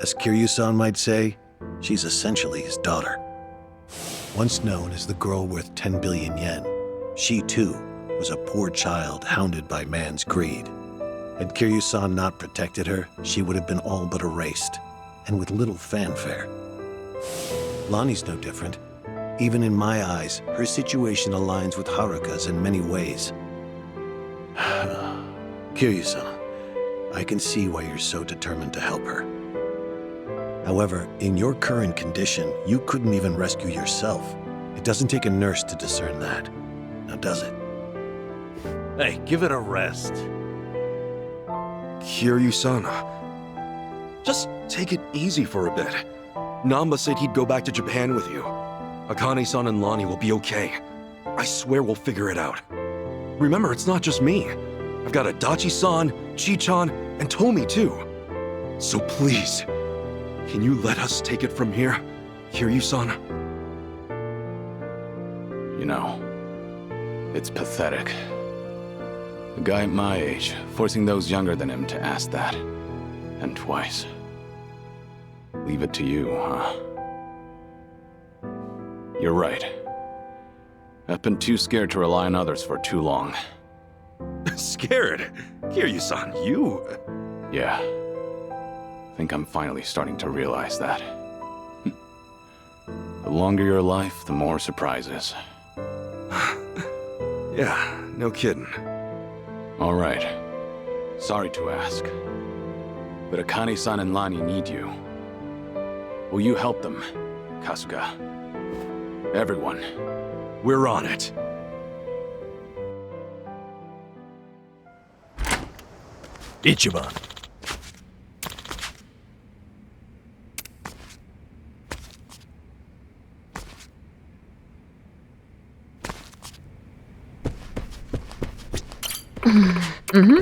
As Kiryu-san might say, she's essentially his daughter. Once known as the girl worth 10 billion yen, she too was a poor child hounded by man's greed. Had Kiryu-san not protected her, she would have been all but erased, and with little fanfare. Lonnie's no different. Even in my eyes, her situation aligns with Haruka's in many ways. Kiryu-san, I can see why you're so determined to help her. However, in your current condition, you couldn't even rescue yourself. It doesn't take a nurse to discern that. Now does it? Hey, give it a rest. Kiryu-san, just take it easy for a bit. Namba said he'd go back to Japan with you. Akane-san and Lonnie will be okay. I swear we'll figure it out. Remember, it's not just me. I've got Adachi-san, Chi-chan, and Tomi too. So please, can you let us take it from here, Kiryu-san? You know, it's pathetic. A guy at my age, forcing those younger than him to ask that. And twice. Leave it to you, huh? You're right. I've been too scared to rely on others for too long. Scared? Kiryu-san, you... Yeah. I think I'm finally starting to realize that. The longer your life, the more surprises. Yeah, no kidding. All right. Sorry to ask. But Akane-san and Lani need you. Will you help them, Kasuga? Everyone. We're on it. Ichiban. Mm-hmm.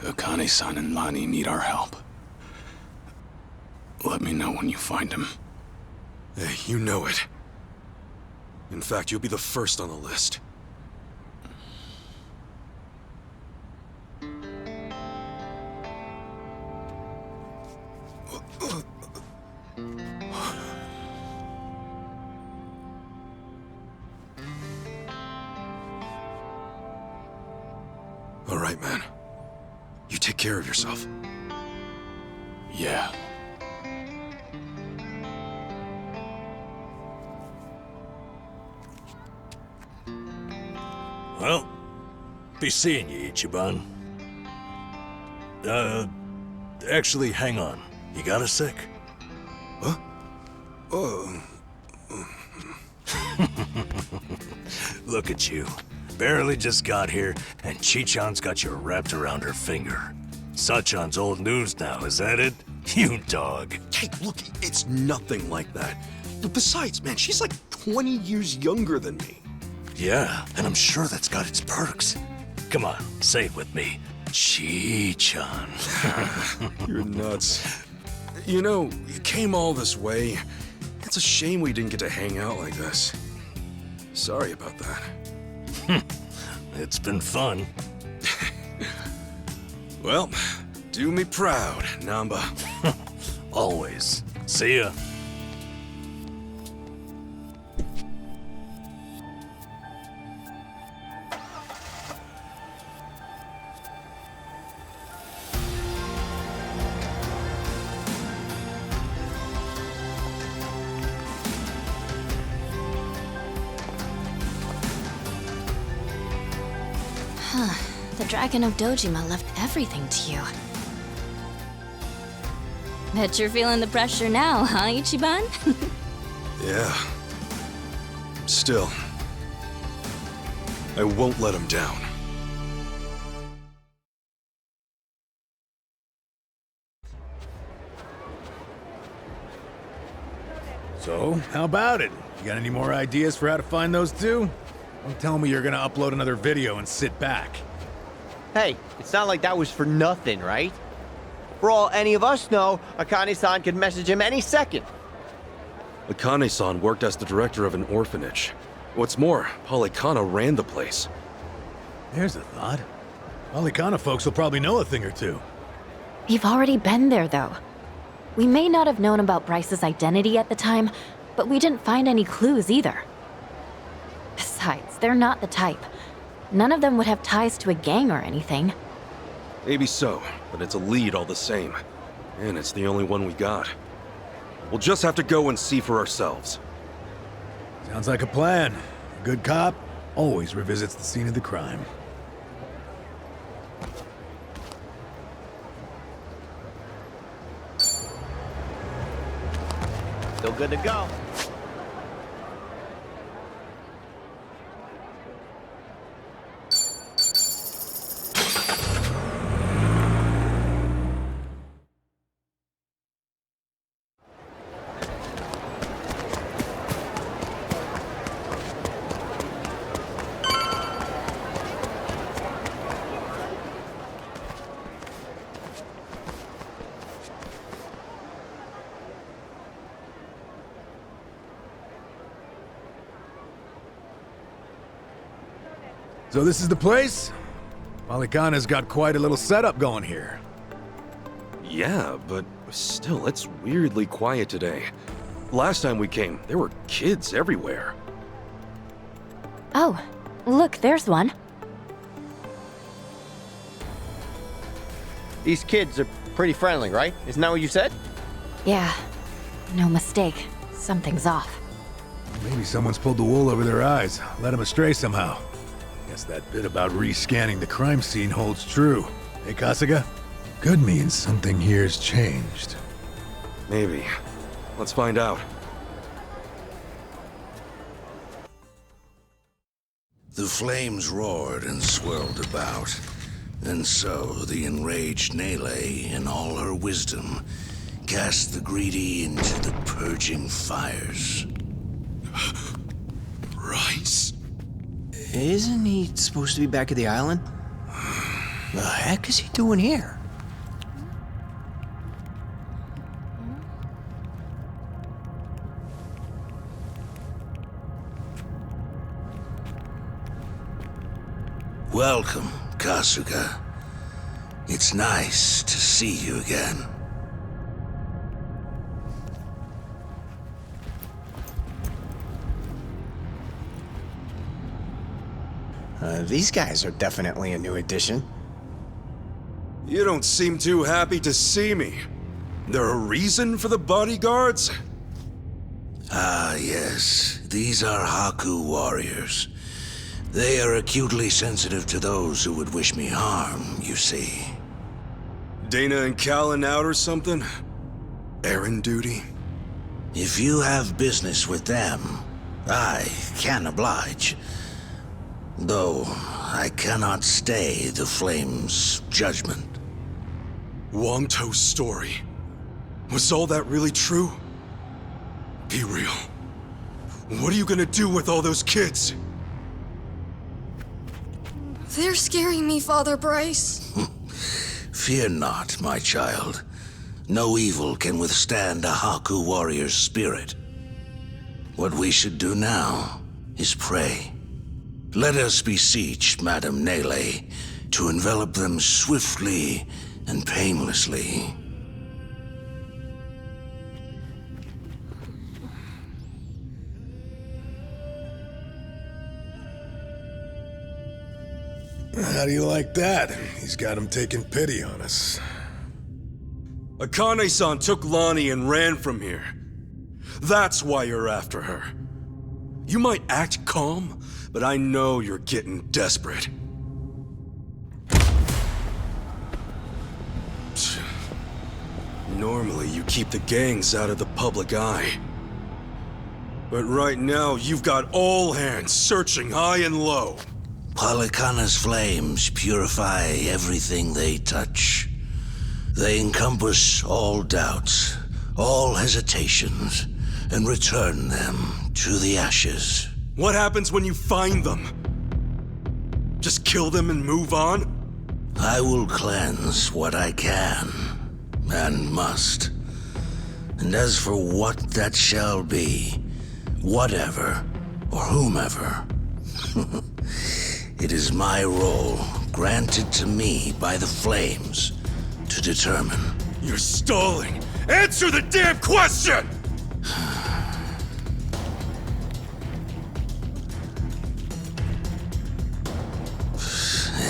Akane-san and Lani need our help. Let me know when you find him. Hey, you know it. In fact, you'll be the first on the list. All right, man. You take care of yourself. Yeah. Well, be seeing you, Ichiban. Actually, hang on. You got a sec? Huh? Oh. Look at you. Barely just got here, and Chichan's got you wrapped around her finger. Sachan's old news now, is that it? You dog. Hey, look, it's nothing like that. Besides, man, she's like 20 years younger than me. Yeah, and I'm sure that's got its perks. Come on, say it with me. Chichan. You're nuts. You know, you came all this way. It's a shame we didn't get to hang out like this. Sorry about that. It's been fun. Well, do me proud, Namba. Always. See ya. Huh. The Dragon of Dojima left everything to you. Bet you're feeling the pressure now, huh, Ichiban? Yeah. Still, I won't let him down. So, how about it? You got any more ideas for how to find those two? Don't tell me you're gonna upload another video and sit back. Hey, it's not like that was for nothing, right? For all any of us know, Akane-san could message him any second. Akane-san worked as the director of an orphanage. What's more, Polycana ran the place. There's a thought. Polycana folks will probably know a thing or two. We've already been there, though. We may not have known about Bryce's identity at the time, but we didn't find any clues either. Besides, they're not the type. None of them would have ties to a gang or anything. Maybe so, but it's a lead all the same. And it's the only one we got. We'll just have to go and see for ourselves. Sounds like a plan. A good cop always revisits the scene of the crime. Still good to go. So this is the place? Polycana's got quite a little setup going here. Yeah, but still, it's weirdly quiet today. Last time we came, there were kids everywhere. Oh, look, there's one. These kids are pretty friendly, right? Isn't that what you said? Yeah, no mistake. Something's off. Maybe someone's pulled the wool over their eyes, led them astray somehow. Guess that bit about rescanning the crime scene holds true. Hey, Kasuga? Could mean something here's changed. Maybe. Let's find out. The flames roared and swirled about, and so the enraged Nele, in all her wisdom, cast the greedy into the purging fires. Bryce? Isn't he supposed to be back at the island? The heck is he doing here? Welcome, Kasuga. It's nice to see you again. These guys are definitely a new addition. You don't seem too happy to see me. There a reason for the bodyguards? Ah, yes. These are Haku warriors. They are acutely sensitive to those who would wish me harm, you see. Dana and Callan out or something? Errand duty? If you have business with them, I can oblige. Though I cannot stay the Flame's judgment. Wangto's story. Was all that really true? Be real. What are you gonna do with all those kids? They're scaring me, Father Bryce. Fear not, my child. No evil can withstand a Haku warrior's spirit. What we should do now is pray. Let us beseech Madame Nele to envelop them swiftly and painlessly. How do you like that? He's got him taking pity on us. Akane-san took Lonnie and ran from here. That's why you're after her. You might act calm, but I know you're getting desperate. Normally, you keep the gangs out of the public eye. But right now, you've got all hands searching high and low. Polycana's flames purify everything they touch. They encompass all doubts, all hesitations, and return them to the ashes. What happens when you find them? Just kill them and move on? I will cleanse what I can, and must. And as for what that shall be, whatever, or whomever, it is my role, granted to me by the Flames, to determine. You're stalling! Answer the damn question!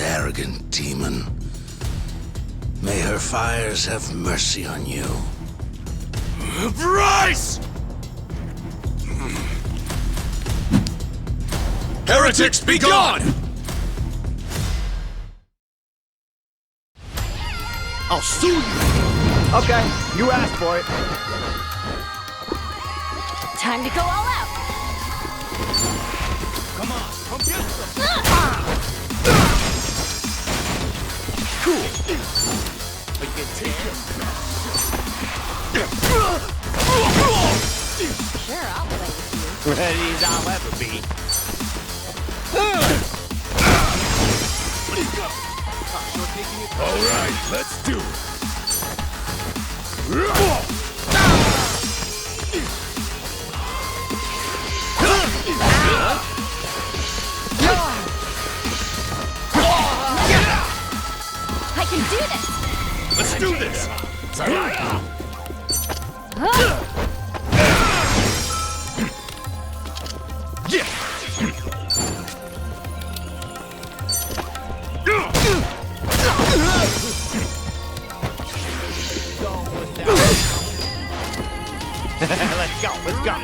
Arrogant demon. May her fires have mercy on you. Bryce! Heretics, be gone! I'll sue you! Okay, you asked for it. Time to go all out! Come on, come get some! Cool. I can take him. Sure, I'll play with you. Ready as I'll ever be. All right, let's do it. can do this! Let's do this! Let's go, let's go.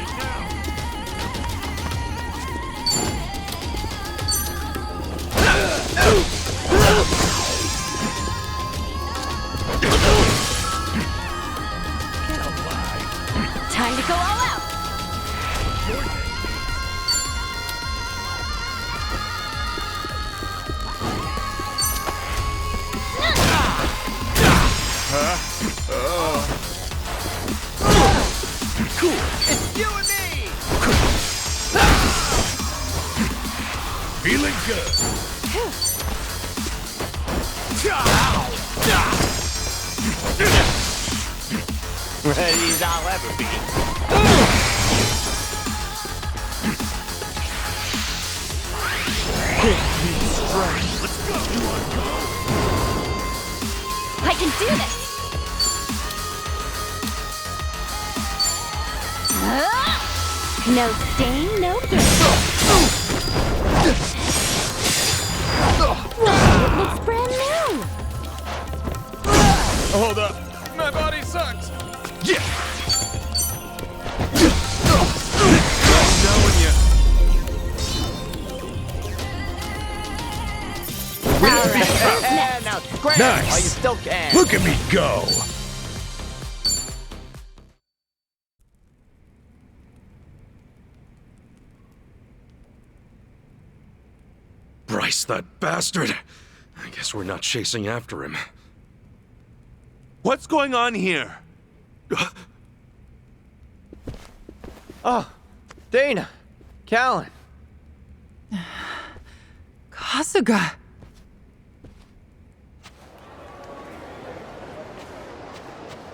Time to go all out! Cool. It's you and me. Feeling good. Ready as I'll ever be. Let's go! You want to go? I can do this! No stain, no gain. Whoa, it looks brand new! Hold up. My body sucks. Yeah! Knowing you. Alright, now scram Nice. while you still can. Look at me go! Bryce, that bastard! I guess we're not chasing after him. What's going on here? Oh, Dana, Callan. Kasuga.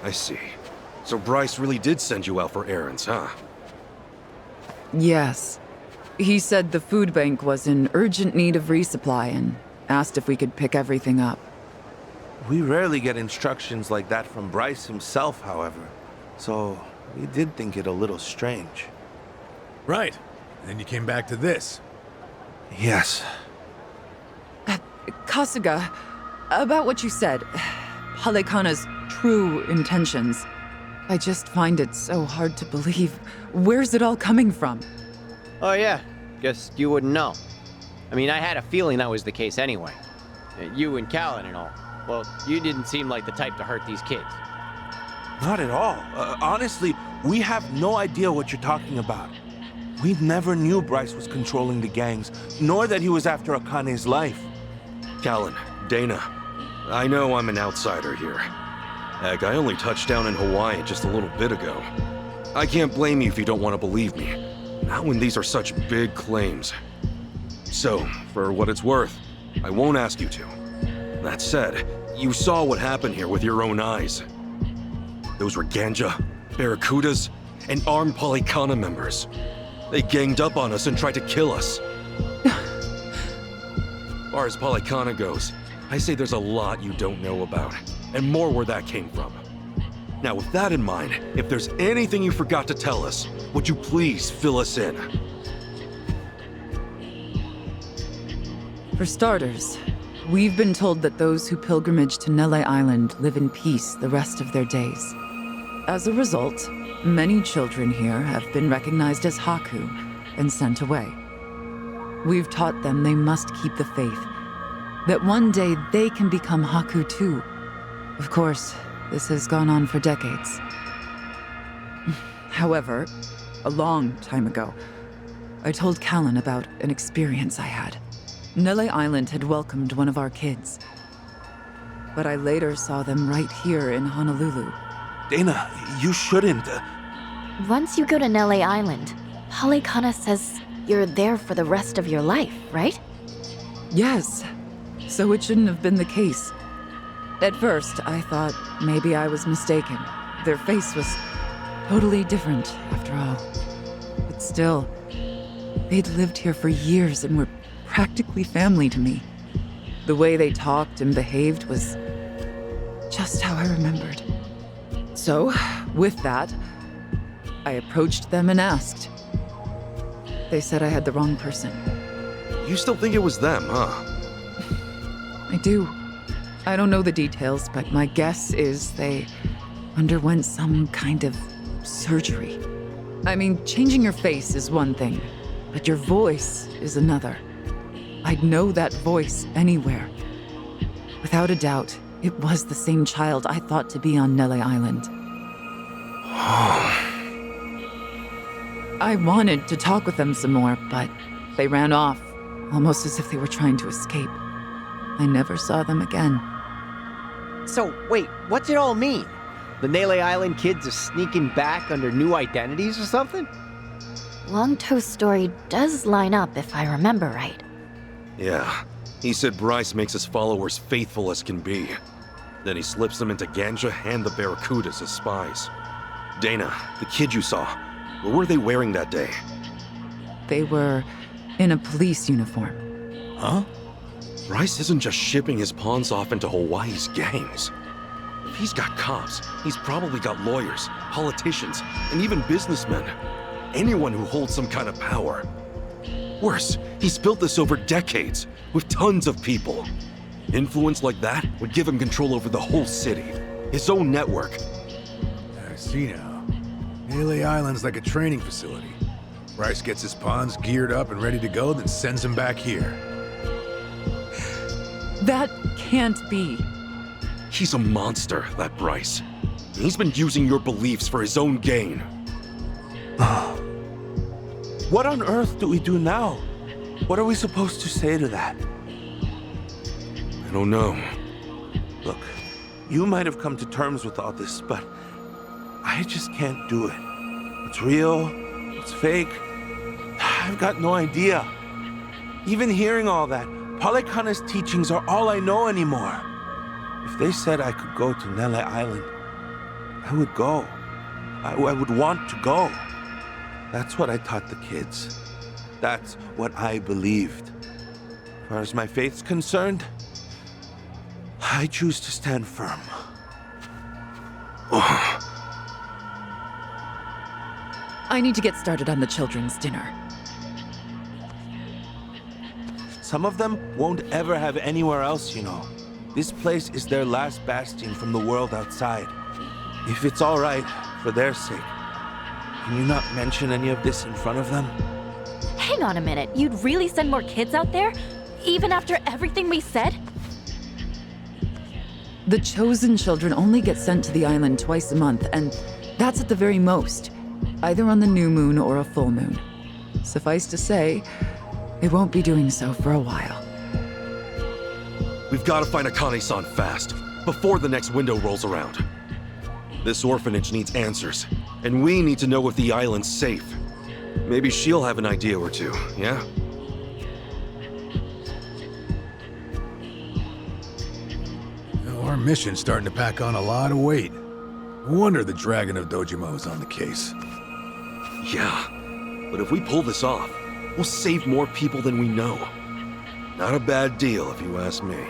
I see. So Bryce really did send you out for errands, huh? Yes. He said the food bank was in urgent need of resupply and asked if we could pick everything up. We rarely get instructions like that from Bryce himself, however. So, we did think it a little strange. Right. Then you came back to this. Yes. Kasuga, about what you said, Halekana's true intentions. I just find it so hard to believe. Where's it all coming from? Oh yeah, guess you wouldn't know. I mean, I had a feeling that was the case anyway. You and Callan and all. Well, you didn't seem like the type to hurt these kids. Not at all. Honestly, we have no idea what you're talking about. We never knew Bryce was controlling the gangs, nor that he was after Akane's life. Callan, Dana, I know I'm an outsider here. Heck, I only touched down in Hawaii just a little bit ago. I can't blame you if you don't want to believe me. Not when these are such big claims. So, for what it's worth, I won't ask you to. That said, you saw what happened here with your own eyes. Those were Ganja, Barracudas, and armed Polycana members. They ganged up on us and tried to kill us. As far as Polycana goes, I say there's a lot you don't know about, and more where that came from. Now, with that in mind, if there's anything you forgot to tell us, would you please fill us in? For starters, we've been told that those who pilgrimage to Nele Island live in peace the rest of their days. As a result, many children here have been recognized as Haku and sent away. We've taught them they must keep the faith, that one day they can become Haku too. Of course, this has gone on for decades. However, a long time ago, I told Callan about an experience I had. Nele Island had welcomed one of our kids, but I later saw them right here in Honolulu. Dana, you shouldn't. Once you go to Nele Island, Polycana says you're there for the rest of your life, right? Yes, so it shouldn't have been the case. At first, I thought maybe I was mistaken. Their face was totally different, after all. But still, they'd lived here for years and were practically family to me. The way they talked and behaved was just how I remembered. So, with that, I approached them and asked. They said I had the wrong person. You still think it was them, huh? I do. I don't know the details, but my guess is they underwent some kind of surgery. I mean, changing your face is one thing, but your voice is another. I'd know that voice anywhere. Without a doubt, it was the same child I thought to be on Nele Island. I wanted to talk with them some more, but they ran off, almost as if they were trying to escape. I never saw them again. So, wait, what's it all mean? The Nele Island kids are sneaking back under new identities or something? Longtoe's story does line up if I remember right. Yeah. He said Bryce makes his followers faithful as can be. Then he slips them into Ganja and the Barracudas as spies. Dana, the kid you saw, what were they wearing that day? They were in a police uniform. Huh? Bryce isn't just shipping his pawns off into Hawaii's gangs. If he's got cops, he's probably got lawyers, politicians, and even businessmen. Anyone who holds some kind of power. Worse, he's built this over decades, with tons of people. Influence like that would give him control over the whole city, his own network. I see now. Nele Island's like a training facility. Bryce gets his pawns geared up and ready to go, then sends them back here. That can't be. He's a monster, that Bryce. He's been using your beliefs for his own gain. What on earth do we do now? What are we supposed to say to that? I don't know. Look, you might have come to terms with all this, but I just can't do it. What's real? What's fake? I've got no idea. Even hearing all that, Palekana's teachings are all I know anymore. If they said I could go to Nele Island, I would go. I would want to go. That's what I taught the kids. That's what I believed. As far as my faith's concerned, I choose to stand firm. I need to get started on the children's dinner. Some of them won't ever have anywhere else, you know. This place is their last bastion from the world outside. If it's all right, for their sake, can you not mention any of this in front of them? Hang on a minute, you'd really send more kids out there? Even after everything we said? The chosen children only get sent to the island twice a month, and that's at the very most. Either on the new moon or a full moon. Suffice to say, they won't be doing so for a while. We've got to find Akane-san fast, before the next window rolls around. This orphanage needs answers, and we need to know if the island's safe. Maybe she'll have an idea or two, yeah? Our mission's starting to pack on a lot of weight. No wonder the Dragon of Dojimo's on the case. Yeah, but if we pull this off, we'll save more people than we know. Not a bad deal, if you ask me.